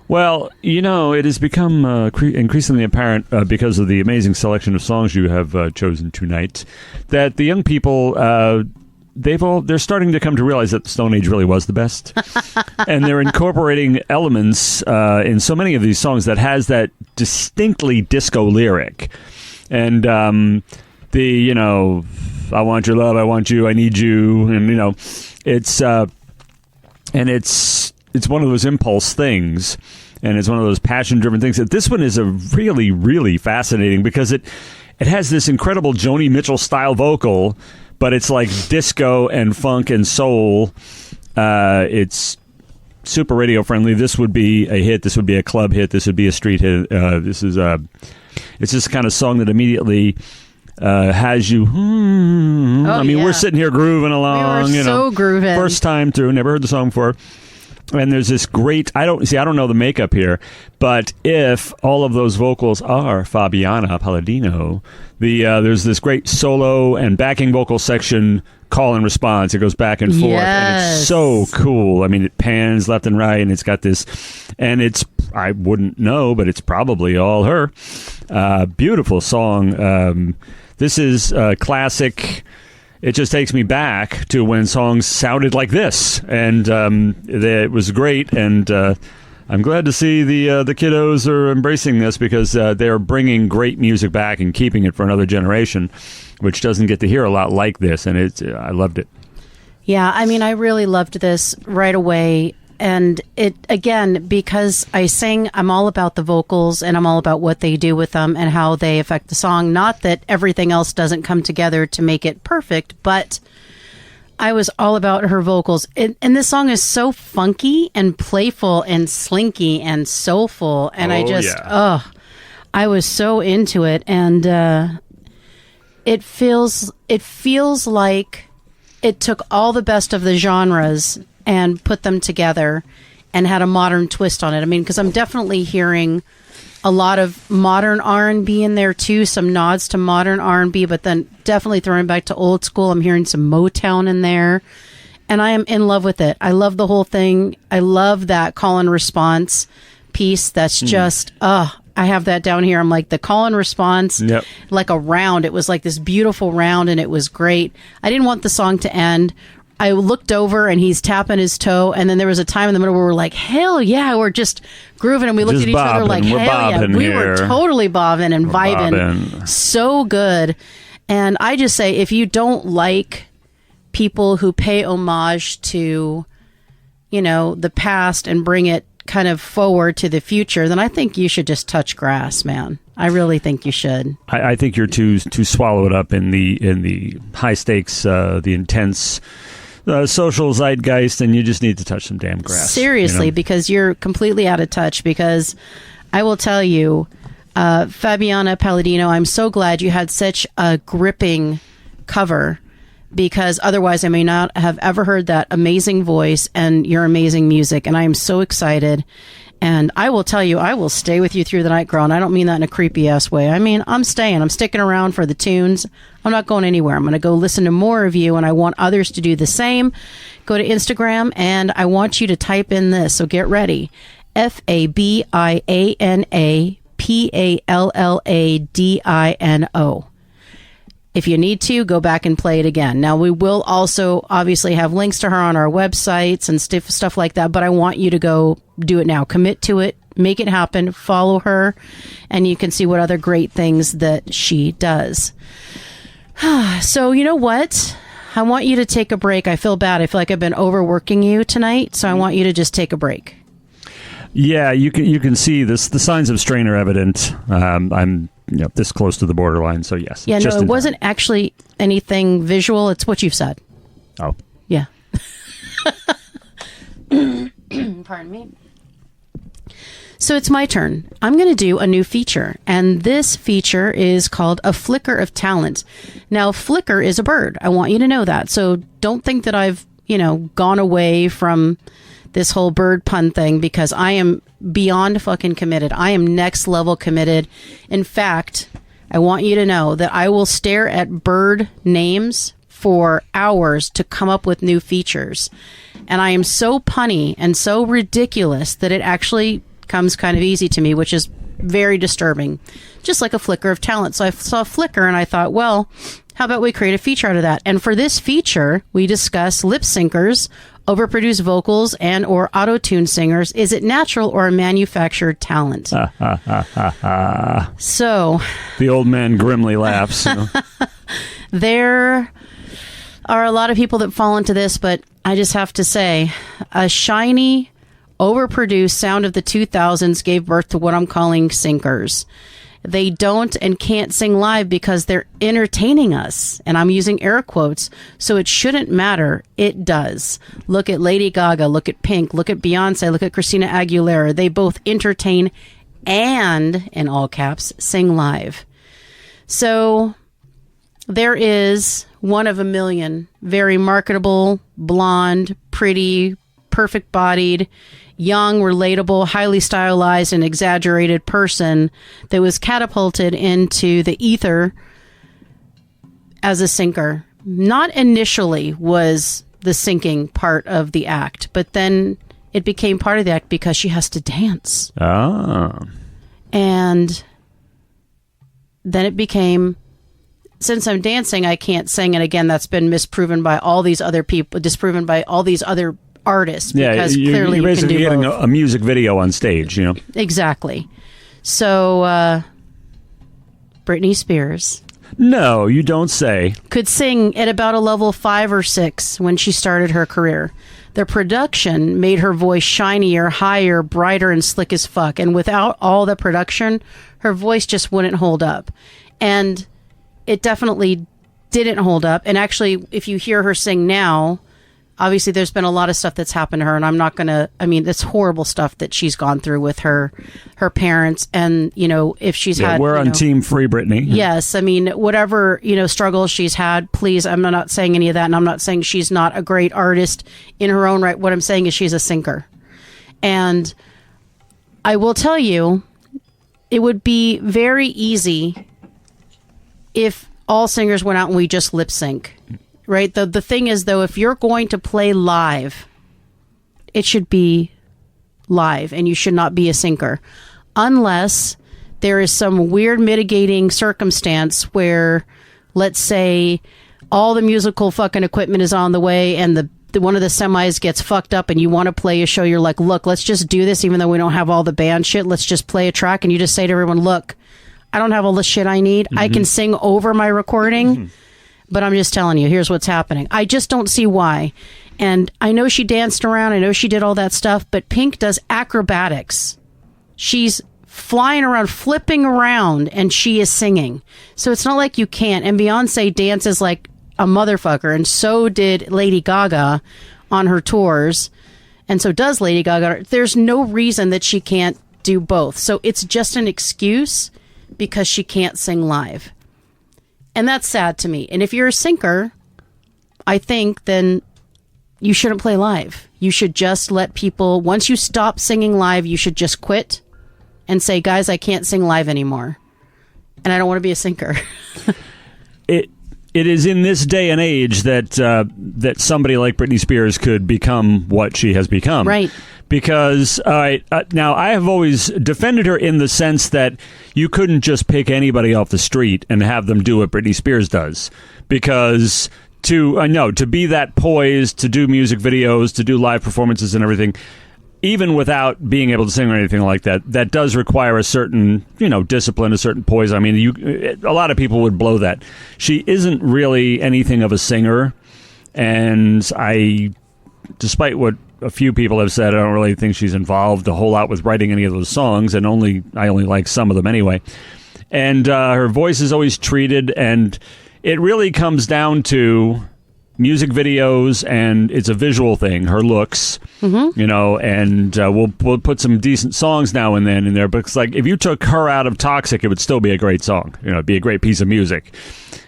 Well, it has become increasingly apparent because of the amazing selection of songs you have chosen tonight that the young people, they're starting to come to realize that the Stone Age really was the best. And they're incorporating elements in so many of these songs that has that distinctly disco lyric. And I want your love, I want you, I need you. And, it's one of those impulse things. And it's one of those passion-driven things. This one is a really, really fascinating because it has this incredible Joni Mitchell-style vocal, but it's like disco and funk and soul. It's super radio-friendly. This would be a hit. This would be a club hit. This would be a street hit. It's this kind of song that immediately has you. We're sitting here grooving along. We were so grooving. First time through. Never heard the song before. And there's this great, I don't know the makeup here, but if all of those vocals are Fabiana Palladino, there's this great solo and backing vocal section, call and response. It goes back and forth, and it's so cool. I mean, it pans left and right, and it's got this, and I wouldn't know, but it's probably all her. Beautiful song. This is classic. It just takes me back to when songs sounded like this, and it was great. And I'm glad to see the kiddos are embracing this because they're bringing great music back and keeping it for another generation, which doesn't get to hear a lot like this. And I loved it. Yeah, I mean, I really loved this right away. And it, again, because I sing, I'm all about the vocals and I'm all about what they do with them and how they affect the song. Not that everything else doesn't come together to make it perfect, but I was all about her vocals. And this song is so funky and playful and slinky and soulful. And I was so into it. And it feels like it took all the best of the genres and put them together and had a modern twist on it. I mean, because I'm definitely hearing a lot of modern R&B in there too, some nods to modern R&B, but then definitely throwing back to old school. I'm hearing some Motown in there, and I am in love with it. I love the whole thing. I love that call and response piece. That's just, I have that down here. I'm like the call and response, like a round. It was like this beautiful round, and it was great. I didn't want the song to end. I looked over and he's tapping his toe, and then there was a time in the middle where we're like, hell yeah, we're just grooving, and we looked just at each other like, hell yeah. We were totally bobbing and vibing. So good. And I just say, if you don't like people who pay homage to, the past and bring it kind of forward to the future, then I think you should just touch grass, man. I really think you should. I think you're too swallowed up in the high stakes, the intense social zeitgeist, and you just need to touch some damn grass. Seriously, because you're completely out of touch. Because I will tell you, Fabiana Palladino, I'm so glad you had such a gripping cover, because otherwise I may not have ever heard that amazing voice and your amazing music, and I am so excited. And I will tell you, I will stay with you through the night, girl. And I don't mean that in a creepy ass way. I mean, I'm staying. I'm sticking around for the tunes. I'm not going anywhere. I'm going to go listen to more of you, and I want others to do the same. Go to Instagram, and I want you to type in this. So get ready. FABIANA If you need to, go back and play it again. Now, we will also obviously have links to her on our websites and stuff like that, but I want you to go do it now. Commit to it. Make it happen. Follow her, and you can see what other great things that she does. So, you know what? I want you to take a break. I feel bad. I feel like I've been overworking you tonight, so I want you to just take a break. Yeah, you can see this. The signs of strain are evident. I'm this close to the borderline, so yes. Yeah, no, it wasn't actually anything visual. It's what you've said. Oh. Yeah. Pardon me. So it's my turn. I'm going to do a new feature, and this feature is called A Flicker of Talent. Now, flicker is a bird. I want you to know that. So don't think that I've, gone away from this whole bird pun thing, because I am beyond fucking committed. I am next level committed. In fact, I want you to know that I will stare at bird names for hours to come up with new features. And I am so punny and so ridiculous that it actually comes kind of easy to me, which is very disturbing. Just like a flicker of talent. So I saw a flicker and I thought, well, how about we create a feature out of that? And for this feature, we discuss lip syncers, overproduced vocals, and or auto-tune singers. Is it natural or a manufactured talent? So the old man grimly laughs. There are a lot of people that fall into this, but I just have to say, a shiny, overproduced sound of the 2000s gave birth to what I'm calling sinkers. They don't and can't sing live because they're entertaining us. And I'm using air quotes, so it shouldn't matter. It does. Look at Lady Gaga, look at Pink, look at Beyonce, look at Christina Aguilera. They both entertain and, in all caps, sing live. So there is one of a million very marketable, blonde, pretty, perfect-bodied, young, relatable, highly stylized, and exaggerated person that was catapulted into the ether as a sinker. Not initially was the sinking part of the act, but then it became part of the act because she has to dance. Ah. And then it became, since I'm dancing, I can't sing. And again, that's been disproven by all these other artists, because clearly you're basically you can do getting both. a music video on stage, you know. Exactly. So Britney Spears No, you don't say. could sing at about a level 5 or 6 when she started her career. The production made her voice shinier, higher, brighter, and slick as fuck. And without all the production, her voice just wouldn't hold up. And it definitely didn't hold up. And actually, if you hear her sing now, obviously there's been a lot of stuff that's happened to her, and I'm not going to, I mean, it's horrible stuff that she's gone through with her parents. And, you know, if she's had, we're on Team Free Britney. Yes. I mean, whatever, struggles she's had, please, I'm not saying any of that. And I'm not saying she's not a great artist in her own right. What I'm saying is she's a sinker. And I will tell you, it would be very easy if all singers went out and we just lip sync. Right? The thing is, though, if you're going to play live, it should be live, and you should not be a sinker. Unless there is some weird mitigating circumstance where, let's say, all the musical fucking equipment is on the way and the one of the semis gets fucked up and you want to play a show, you're like, look, let's just do this even though we don't have all the band shit. Let's just play a track, and you just say to everyone, look, I don't have all the shit I need. Mm-hmm. I can sing over my recording. Mm-hmm. But I'm just telling you, here's what's happening. I just don't see why. And I know she danced around. I know she did all that stuff. But Pink does acrobatics. She's flying around, flipping around, and she is singing. So it's not like you can't. And Beyonce dances like a motherfucker. And so did Lady Gaga on her tours. And so does Lady Gaga. There's no reason that she can't do both. So it's just an excuse because she can't sing live. And that's sad to me. And if you're a sinker, I think then you shouldn't play live. You should just let people, once you stop singing live, you should just quit and say, guys, I can't sing live anymore. And I don't want to be a sinker. It is in this day and age that that somebody like Britney Spears could become what she has become. Right. Because, now, I have always defended her in the sense that you couldn't just pick anybody off the street and have them do what Britney Spears does. Because to be that poised, to do music videos, to do live performances and everything, even without being able to sing or anything like that, that does require a certain, discipline, a certain poise. I mean, a lot of people would blow that. She isn't really anything of a singer. And despite what a few people have said, I don't really think she's involved a whole lot with writing any of those songs, and I only like some of them anyway. And her voice is always treated, and it really comes down to music videos, and it's a visual thing, her looks, and we'll put some decent songs now and then in there, but it's like if you took her out of Toxic, it would still be a great song, it'd be a great piece of music.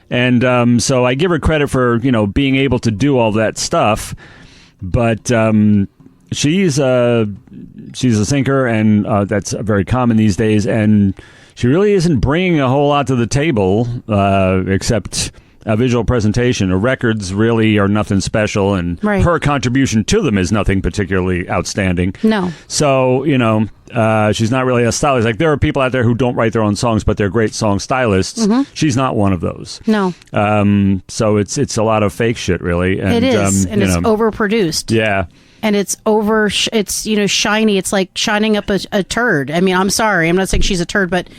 And so I give her credit for, being able to do all that stuff. But she's a singer, and that's very common these days. And she really isn't bringing a whole lot to the table, except a visual presentation. Her records really are nothing special, and her contribution to them is nothing particularly outstanding. No. So, she's not really a stylist. Like, there are people out there who don't write their own songs, but they're great song stylists. She's not one of those. No. So it's a lot of fake shit, really. And, it is, and it's overproduced. Yeah. And it's shiny. It's like shining up a turd. I mean, I'm sorry. I'm not saying she's a turd, but,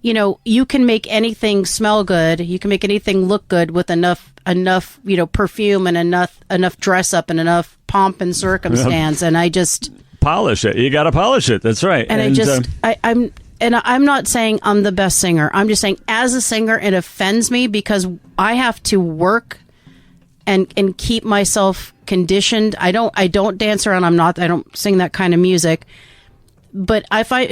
you can make anything smell good. You can make anything look good with enough, perfume and enough dress up and enough pomp and circumstance. And I just... polish it. You got to polish it. That's right. And I'm not saying I'm the best singer. I'm just saying, as a singer, it offends me because I have to work and keep myself conditioned. I don't dance around. I don't sing that kind of music. But if I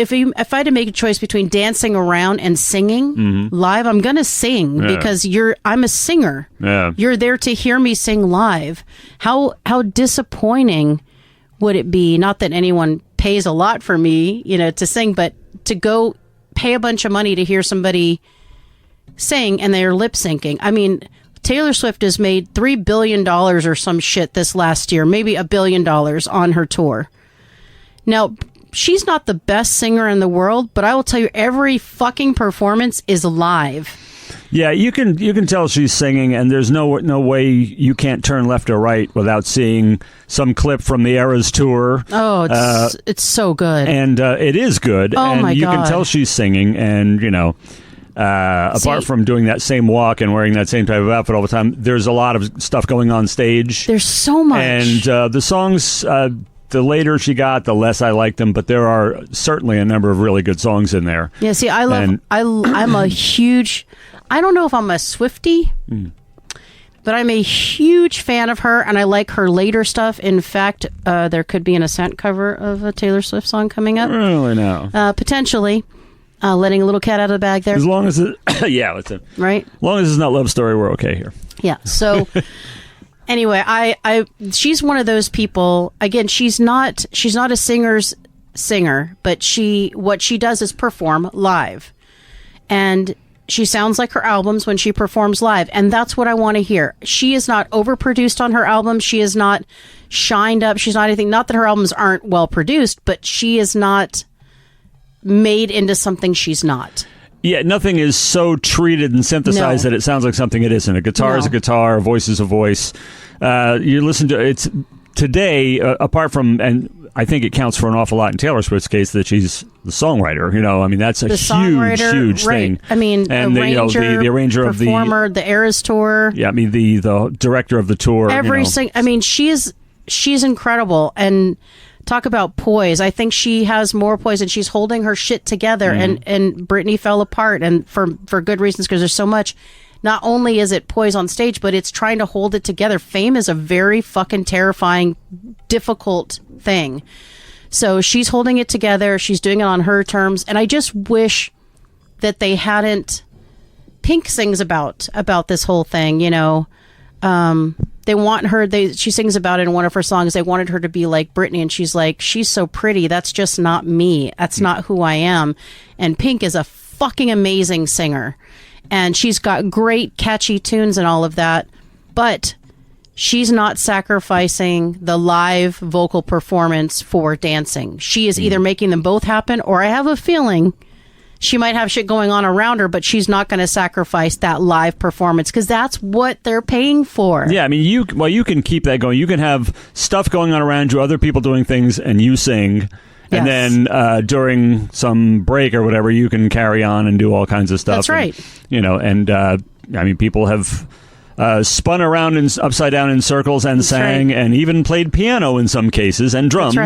had to make a choice between dancing around and singing live, I'm gonna sing because I'm a singer. Yeah. You're there to hear me sing live. How disappointing would it be? Not that anyone pays a lot for me, to sing, but to go pay a bunch of money to hear somebody sing and they're lip syncing. I mean, Taylor Swift has made $3 billion or some shit this last year, maybe $1 billion on her tour. Now, she's not the best singer in the world, but I will tell you, every fucking performance is live. Yeah, you can tell she's singing, and there's no way you can't turn left or right without seeing some clip from the Eras tour. Oh, it's so good, and it is good. Oh, and my you God. can tell she's singing, and apart from doing that same walk and wearing that same type of outfit all the time, there's a lot of stuff going on stage. There's so much, and the songs. The later she got, the less I liked them, but there are certainly a number of really good songs in there. Yeah, see, I'm a huge, I don't know if I'm a Swiftie, but I'm a huge fan of her, and I like her later stuff. In fact, there could be an Ascent cover of a Taylor Swift song coming up. Really now? Potentially. Letting a little cat out of the bag there. As long as it, right? As long as it's not Love Story, we're okay here. Yeah, so... Anyway, she's one of those people. Again, she's not a singer's singer, but what she does is perform live, and she sounds like her albums when she performs live, and that's what I want to hear. She is not overproduced on her album. She is not shined up. She's not anything. Not that her albums aren't well produced, but she is not made into something she's not. Yeah, nothing is so treated and synthesized that it sounds like something it isn't. A guitar is a guitar, a voice is a voice. You listen to it's today, apart from, and I think it counts for an awful lot in Taylor Swift's case that she's the songwriter. I mean, that's a huge thing. I mean, and the arranger of the performer, the Eras tour. Yeah, I mean the director of the tour. I mean, she's incredible. And talk about poise. I think she has more poise, and she's holding her shit together. And Britney fell apart, and for good reasons, because there's so much. Not only is it poise on stage, but it's trying to hold it together. Fame is a very fucking terrifying, difficult thing. So she's holding it together. She's doing it on her terms, and I just wish that they hadn't. Pink sings about this whole thing. They want her. She sings about it in one of her songs. They wanted her to be like Britney, and she's like, she's so pretty. That's just not me. That's not who I am. And Pink is a fucking amazing singer, and she's got great catchy tunes and all of that. But she's not sacrificing the live vocal performance for dancing. She is either making them both happen, or I have a feeling she might have shit going on around her, but she's not going to sacrifice that live performance because that's what they're paying for. Yeah, I mean, you can keep that going. You can have stuff going on around you, other people doing things, and you sing. And then during some break or whatever, you can carry on and do all kinds of stuff. That's right. I mean, people have spun around and upside down in circles and sang and even played piano in some cases and drums,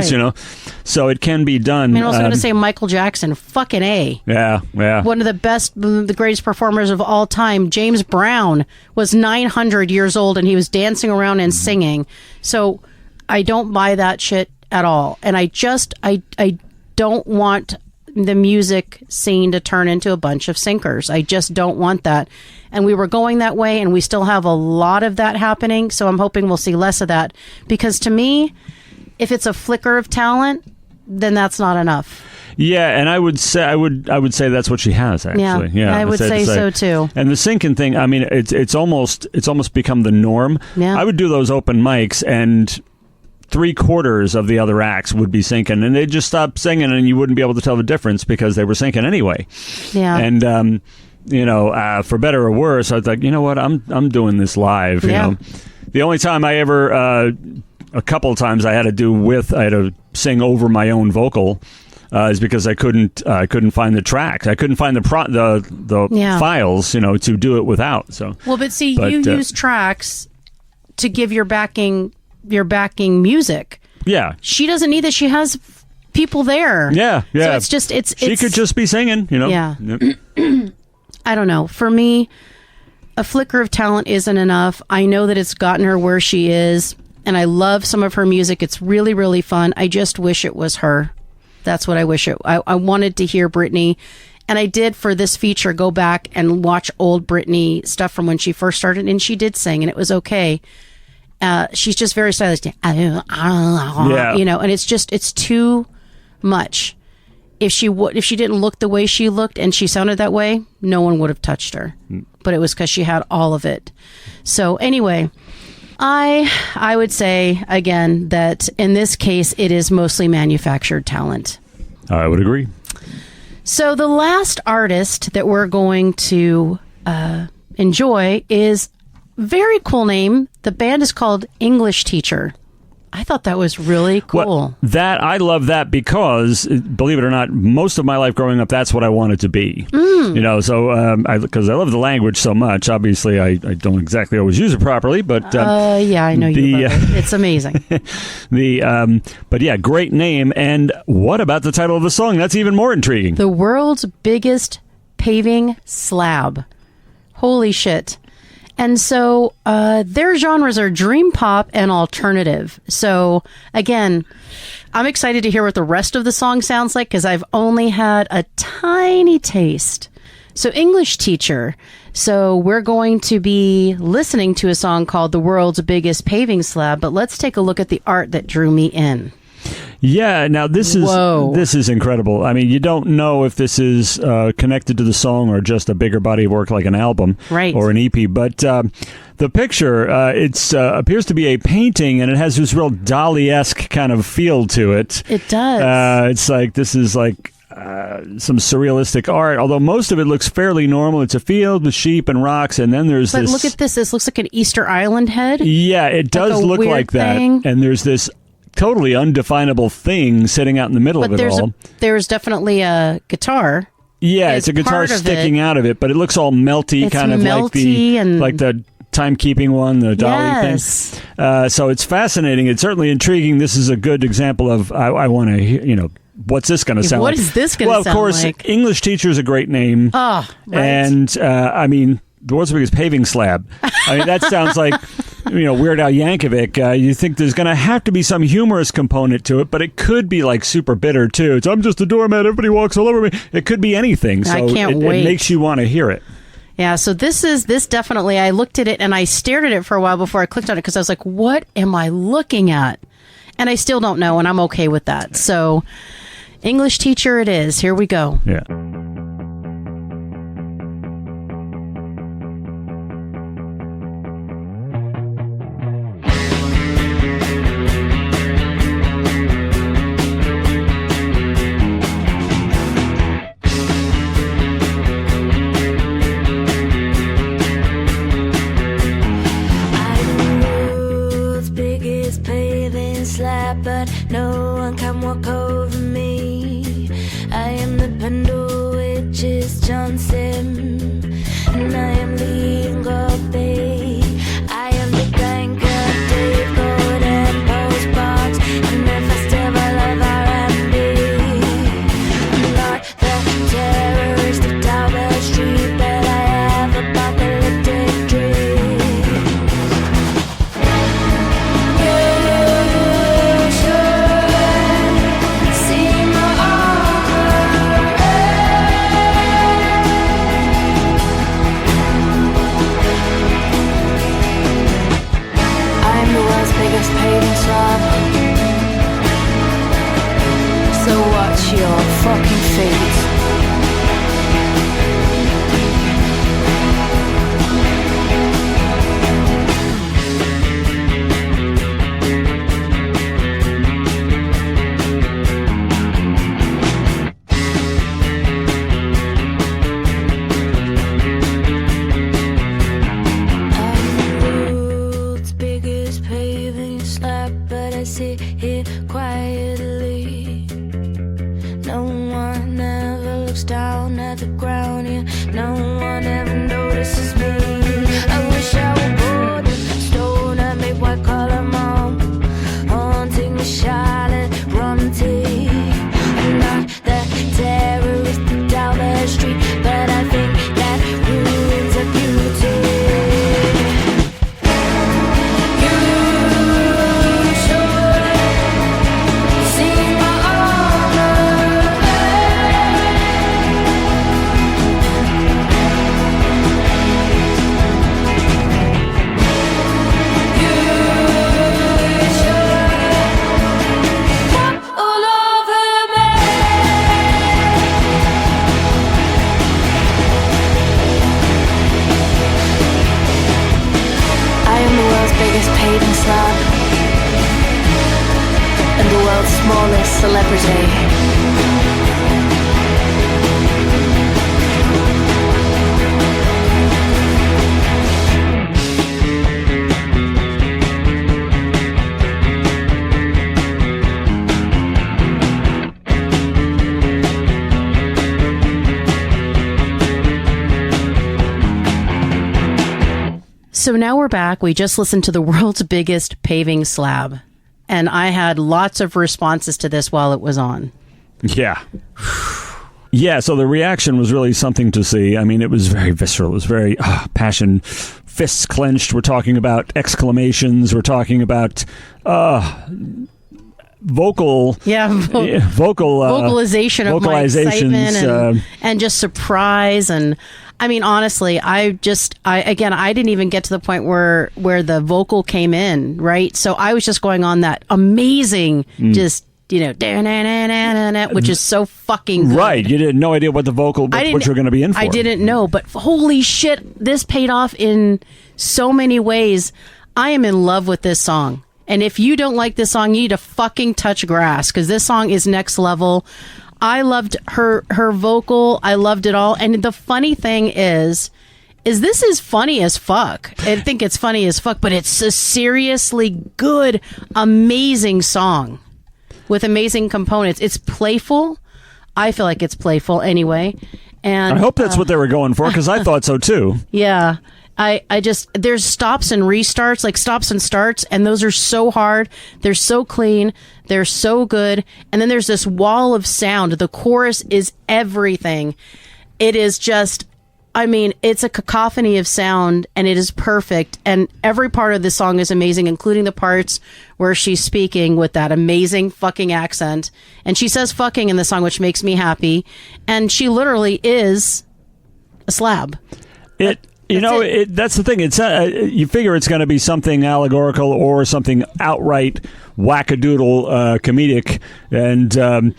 So it can be done. I mean, I was going to say Michael Jackson, fucking A. Yeah. One of the greatest performers of all time. James Brown was 900 years old, and he was dancing around and singing. So I don't buy that shit at all. And I don't want the music scene to turn into a bunch of sinkers. I just don't want that. And we were going that way, and we still have a lot of that happening. So I'm hoping we'll see less of that. Because to me, if it's a flicker of talent, then that's not enough. Yeah, and I would say that's what she has actually. Yeah, I would say so too. And the syncing thing, I mean, it's almost become the norm. Yeah. I would do those open mics, and 3/4 of the other acts would be syncing, and they'd just stop singing, and you wouldn't be able to tell the difference because they were syncing anyway. Yeah. And for better or worse, I was like, you know what, I'm doing this live. You know, the only time I ever, a couple of times I had to sing over my own vocal. Is because I couldn't find the tracks. I couldn't find the files, to do it without. So but you use tracks to give your backing music. Yeah, she doesn't need that. She has people there. Yeah. So it's just she could just be singing. Yeah. Yep. I don't know. For me, a flicker of talent isn't enough. I know that it's gotten her where she is, and I love some of her music. It's really, really fun. I just wish it was her. That's what I wish it. I wanted to hear Britney, and I did for this feature go back and watch old Britney stuff from when she first started, and she did sing, and it was okay. She's just very stylistic, and it's too much. If she didn't look the way she looked and she sounded that way, no one would have touched her. But it was because she had all of it. So anyway. I would say, again, that in this case, it is mostly manufactured talent. I would agree. So the last artist that we're going to enjoy is very cool name. The band is called English Teacher. I thought that was really cool. Well, I love that because, believe it or not, most of my life growing up, that's what I wanted to be. So because I love the language so much. Obviously, I don't exactly always use it properly, but I know you love it. It's amazing. But yeah, great name. And what about the title of the song? That's even more intriguing. The world's biggest paving slab. Holy shit. And so their genres are dream pop and alternative. So, again, I'm excited to hear what the rest of the song sounds like because I've only had a tiny taste. So, English Teacher. So, we're going to be listening to a song called The World's Biggest Paving Slab, but let's take a look at the art that drew me in. Yeah, now this is incredible. I mean, you don't know if this is connected to the song or just a bigger body of work like an album or an EP. But the picture, it appears to be a painting, and it has this real Dali-esque kind of feel to it. It does. It's like this is like some surrealistic art, although most of it looks fairly normal. It's a field with sheep and rocks, and then there's this... But look at this. This looks like an Easter Island head. Yeah, it does look like that. And there's this totally undefinable thing sitting out in the middle of it all. There's definitely a guitar. Yeah, it's a guitar sticking out of it, but it looks all melty, it's kind of melty like the timekeeping one, the Dolly thing. So it's fascinating. It's certainly intriguing. This is a good example of I want to hear, what's this going to sound like? What is this going to sound like? Well, of course, English Teacher is a great name. Oh, right. And, I mean, the world's biggest paving slab. I mean, that sounds like... Weird Al Yankovic. You think there's going to have to be some humorous component to it, but it could be like super bitter too. It's I'm just a doormat. Everybody walks all over me. It could be anything. So I can't wait. It makes you want to hear it. Yeah. So this definitely. I looked at it and I stared at it for a while before I clicked on it because I was like, "What am I looking at?" And I still don't know, and I'm okay with that. So, English Teacher, it is. Here we go. Yeah. But no one can walk over me. I am the Pendle, which is Johnson, and I am leading God Bay. I am the banker, Dave Gold and Postbox, and the festival of R&B. I'm not the terrorist of Tower Street, but I have apocalyptic dreams. slack, but I sit here quietly. No one ever looks down at the ground here. No one ever notices me. I wish I were bored and stone. I made white collar mom haunting the Charlotte Bronte. I'm not the terrorist down the street, but I think that ruins a beauty. You should see my armor. You should walk all over me. I am the world's biggest paving slab and the world's smallest celebrity. So now we're back. We just listened to the world's biggest paving slab. And I had lots of responses to this while it was on. Yeah. Yeah, so the reaction was really something to see. I mean, it was very visceral. It was very passion, fists clenched. We're talking about exclamations. We're talking about vocal vocalization of my excitement and just surprise. And I mean, honestly, I didn't even get to the point where the vocal came in, right? So I was just going on that amazing, just, you know, which is so fucking good. Right. You had no idea what the vocal, what you were going to be in for. I didn't know, but holy shit, this paid off in so many ways. I am in love with this song. And if you don't like this song, you need to fucking touch grass, because this song is next level. I loved her vocal. I loved it all. And the funny thing is this is funny as fuck. I think it's funny as fuck, but it's a seriously good, amazing song with amazing components. It's playful. I feel like it's playful anyway. And I hope that's what they were going for, because I thought so too. Yeah. I just, there's stops and restarts, like stops and starts, and those are so hard. They're so clean. They're so good. And then there's this wall of sound. The chorus is everything. It is just, I mean, it's a cacophony of sound, and it is perfect. And every part of the song is amazing, including the parts where she's speaking with that amazing fucking accent. And she says fucking in the song, which makes me happy. And she literally is a slab. That's the thing. It's you figure it's going to be something allegorical or something outright wackadoodle comedic, and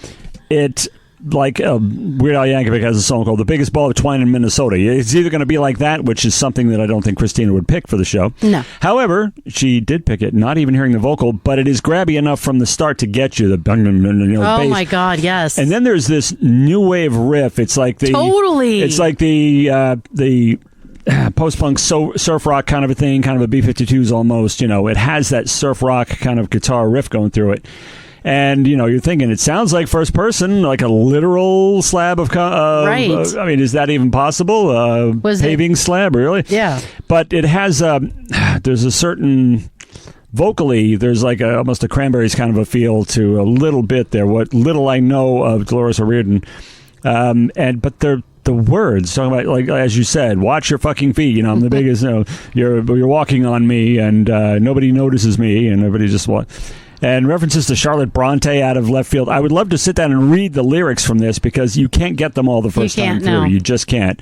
it like Weird Al Yankovic has a song called "The Biggest Ball of Twine in Minnesota." It's either going to be like that, which is something that I don't think Christina would pick for the show. No. However, she did pick it, not even hearing the vocal, but it is grabby enough from the start to get you the bass. My god, yes. And then there's this new wave riff. It's like the It's like the post-punk surf rock kind of a thing, kind of a B-52s almost. You know, it has that surf rock kind of guitar riff going through it. And, you know, you're thinking, it sounds like first person, like a literal slab of... right. I mean, is that even possible? Paving slab, really? Yeah. But it has... there's a certain... Vocally, there's like almost a Cranberries kind of a feel to a little bit there. What little I know of Dolores O'Riordan. But they're... The words talking about, like as you said, watch your fucking feet. You know, I'm the biggest. You know, you're walking on me, and nobody notices me, and everybody just and references to Charlotte Bronte out of left field. I would love to sit down and read the lyrics from this, because you can't get them all the first time through. No. You just can't.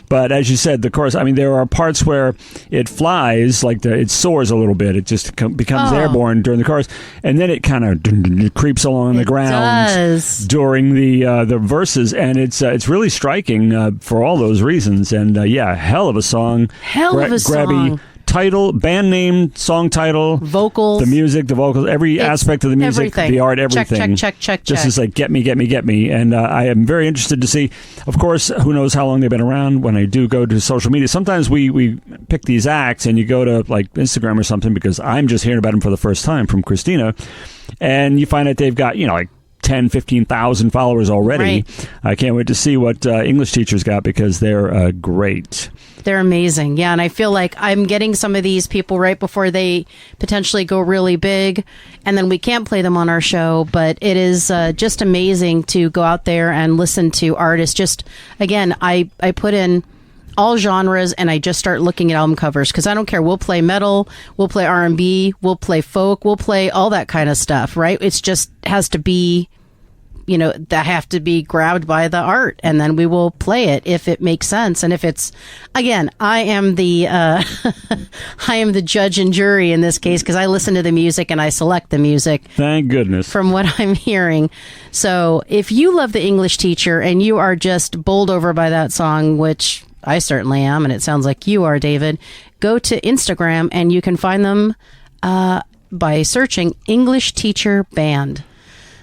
But as you said, the chorus, I mean, there are parts where it flies, like it soars a little bit. It just becomes airborne during the chorus, and then it kind of creeps along the ground during the verses, and it's really striking for all those reasons. And hell of a song. Grabby, title, band name, song title, vocals, the music, the vocals, every aspect of the music, everything. the art, everything. Check. This is like get me. And I am very interested to see, of course, who knows how long they've been around. When I do go to social media, sometimes we pick these acts and you go to like Instagram or something, because I'm just hearing about them for the first time from Christina, and you find that they've got, like 10, 15,000 followers already. Right. I can't wait to see what English teachers got, because they're great. They're amazing. Yeah, and I feel like I'm getting some of these people right before they potentially go really big, and then we can't play them on our show, but it is just amazing to go out there and listen to artists. Just, again, I put in all genres, and I just start looking at album covers, because I don't care. We'll play metal, we'll play R&B, we'll play folk, we'll play all that kind of stuff, right? It's just has to be, that have to be grabbed by the art, and then we will play it if it makes sense. And if it's, again, I am the I am the judge and jury in this case, because I listen to the music and I select the music. Thank goodness. From what I'm hearing. So if you love The English Teacher and you are just bowled over by that song, which I certainly am, and it sounds like you are, David, go to Instagram and you can find them by searching English Teacher Band.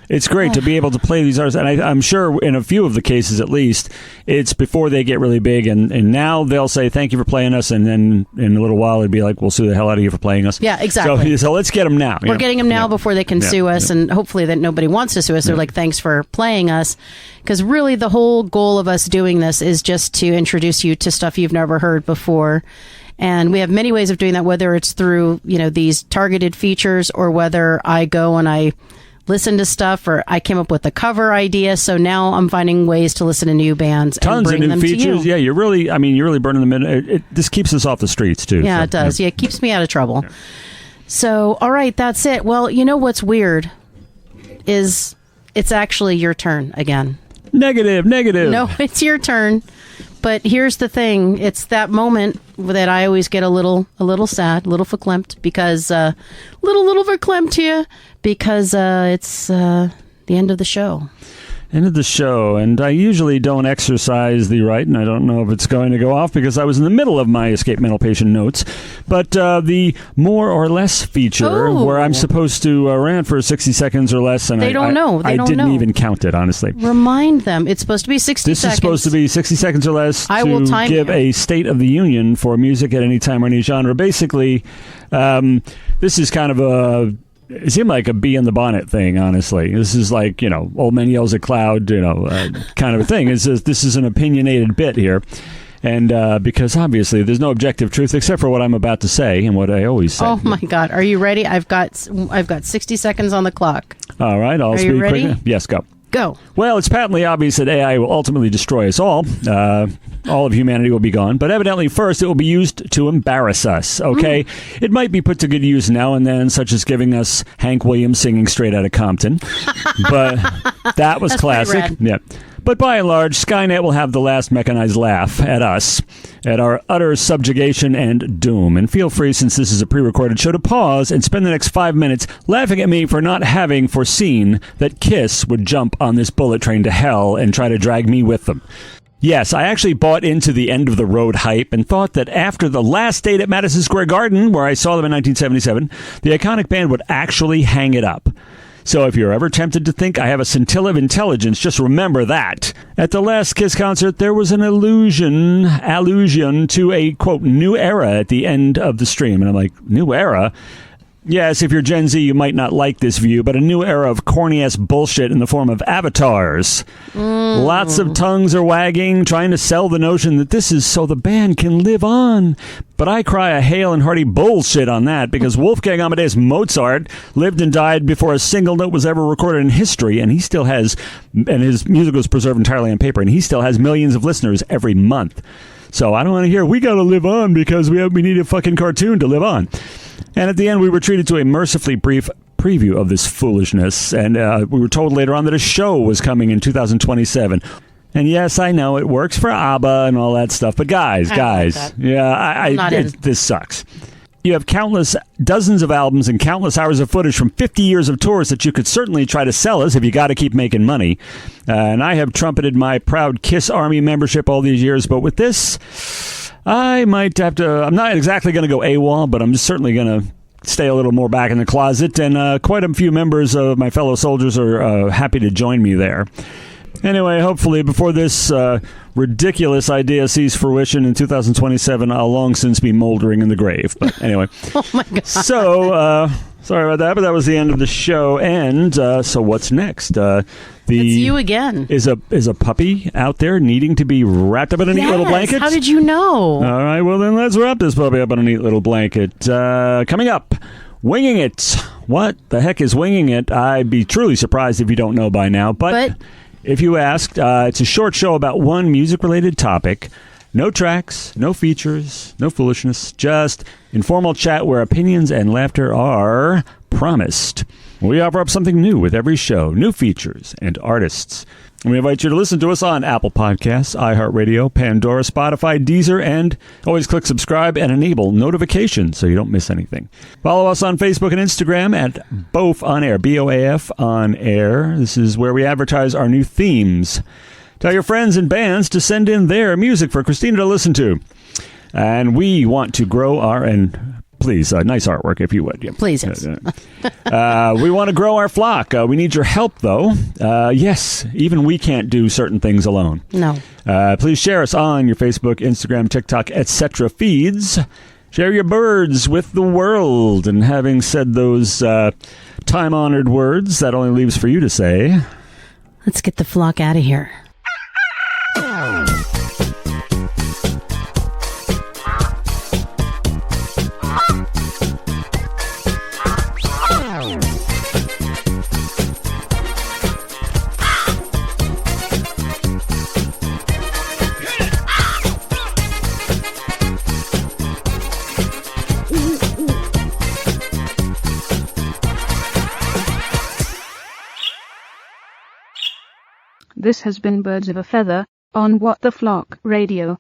It's great to be able to play these artists, and I'm sure in a few of the cases at least, it's before they get really big, and now they'll say, thank you for playing us, and then in a little while it'd be like, we'll sue the hell out of you for playing us. Yeah, exactly. So let's get them now. We're getting them now before they can sue us, and hopefully that nobody wants to sue us. They're like, thanks for playing us, because really the whole goal of us doing this is just to introduce you to stuff you've never heard before. And we have many ways of doing that, whether it's through, these targeted features, or whether I go and I listen to stuff, or I came up with a cover idea. So now I'm finding ways to listen to new bands and tons bring of new them features. to you. Yeah, you're really burning them in. This keeps us off the streets too. Yeah, so, it does. Yeah, it keeps me out of trouble. Yeah. So, all right, that's it. Well, what's weird is it's actually your turn again. Negative. No, it's your turn. But here's the thing. It's that moment that I always get a little sad, a little verklempt, because little verklempt here, because it's the end of the show. End of the show, and I usually don't exercise the right, and I don't know if it's going to go off because I was in the middle of my escape mental patient notes, but the more or less feature, where I'm supposed to rant for 60 seconds or less, and they don't know. I didn't even count it, honestly. Remind them. It's supposed to be 60 seconds. This is supposed to be 60 seconds or less to give a State of the Union for music at any time or any genre. Basically, this is kind of it seemed like a bee in the bonnet thing, honestly. This is like, old man yells at cloud, kind of a thing. This is an opinionated bit here. And because obviously there's no objective truth except for what I'm about to say and what I always say. Oh my God. Are you ready? I've got 60 seconds on the clock. All right. I'll speak quickly. Yes, go. Go. Well, it's patently obvious that AI will ultimately destroy us all. All of humanity will be gone. But evidently, first, it will be used to embarrass us, okay? It might be put to good use now and then, such as giving us Hank Williams singing Straight Outta Compton. But that was classic. Yeah. But by and large, Skynet will have the last mechanized laugh at us, at our utter subjugation and doom. And feel free, since this is a pre-recorded show, to pause and spend the next 5 minutes laughing at me for not having foreseen that KISS would jump on this bullet train to hell and try to drag me with them. Yes, I actually bought into the end of the road hype and thought that after the last date at Madison Square Garden, where I saw them in 1977, the iconic band would actually hang it up. So if you're ever tempted to think I have a scintilla of intelligence, just remember that. At the last KISS concert, there was an allusion to a, quote, new era at the end of the stream. And I'm like, new era? Yes, if you're Gen Z, you might not like this view, but a new era of corny-ass bullshit in the form of avatars. Lots of tongues are wagging, trying to sell the notion that this is so the band can live on. But I cry a hail and hearty bullshit on that, because Wolfgang Amadeus Mozart lived and died before a single note was ever recorded in history, and he still has, and his music was preserved entirely on paper, and he still has millions of listeners every month. So I don't want to hear, we got to live on because we need a fucking cartoon to live on. And at the end, we were treated to a mercifully brief preview of this foolishness, and we were told later on that a show was coming in 2027. And yes, I know it works for ABBA and all that stuff, but guys, this sucks. You have countless dozens of albums and countless hours of footage from 50 years of tours that you could certainly try to sell us if you got to keep making money. And I have trumpeted my proud KISS Army membership all these years, but with this, I might have to. I'm not exactly going to go AWOL, but I'm certainly going to stay a little more back in the closet. And quite a few members of my fellow soldiers are happy to join me there. Anyway, hopefully before this ridiculous idea sees fruition in 2027, I'll long since be moldering in the grave. But anyway. Oh, my God. So, sorry about that, but that was the end of the show. And so what's next? It's you again. Is a puppy out there needing to be wrapped up in a neat little blanket? How did you know? All right, well then let's wrap this puppy up in a neat little blanket. Coming up, Winging It. What the heck is Winging It? I'd be truly surprised if you don't know by now. But if you asked, it's a short show about one music-related topic. No tracks, no features, no foolishness, just informal chat where opinions and laughter are promised. We offer up something new with every show, new features and artists. And we invite you to listen to us on Apple Podcasts, iHeartRadio, Pandora, Spotify, Deezer, and always click subscribe and enable notifications so you don't miss anything. Follow us on Facebook and Instagram at BOAF On Air, BOAF On Air. This is where we advertise our new themes. Tell your friends and bands to send in their music for Christina to listen to. And we want to grow our... and please, nice artwork if you would. Yeah. Please, yes. We want to grow our flock. We need your help, though. Yes, even we can't do certain things alone. No. Please share us on your Facebook, Instagram, TikTok, etc. feeds. Share your birds with the world. And having said those time-honored words, that only leaves for you to say... Let's get the flock out of here. This has been Birds of a Feather on What the Flock Radio.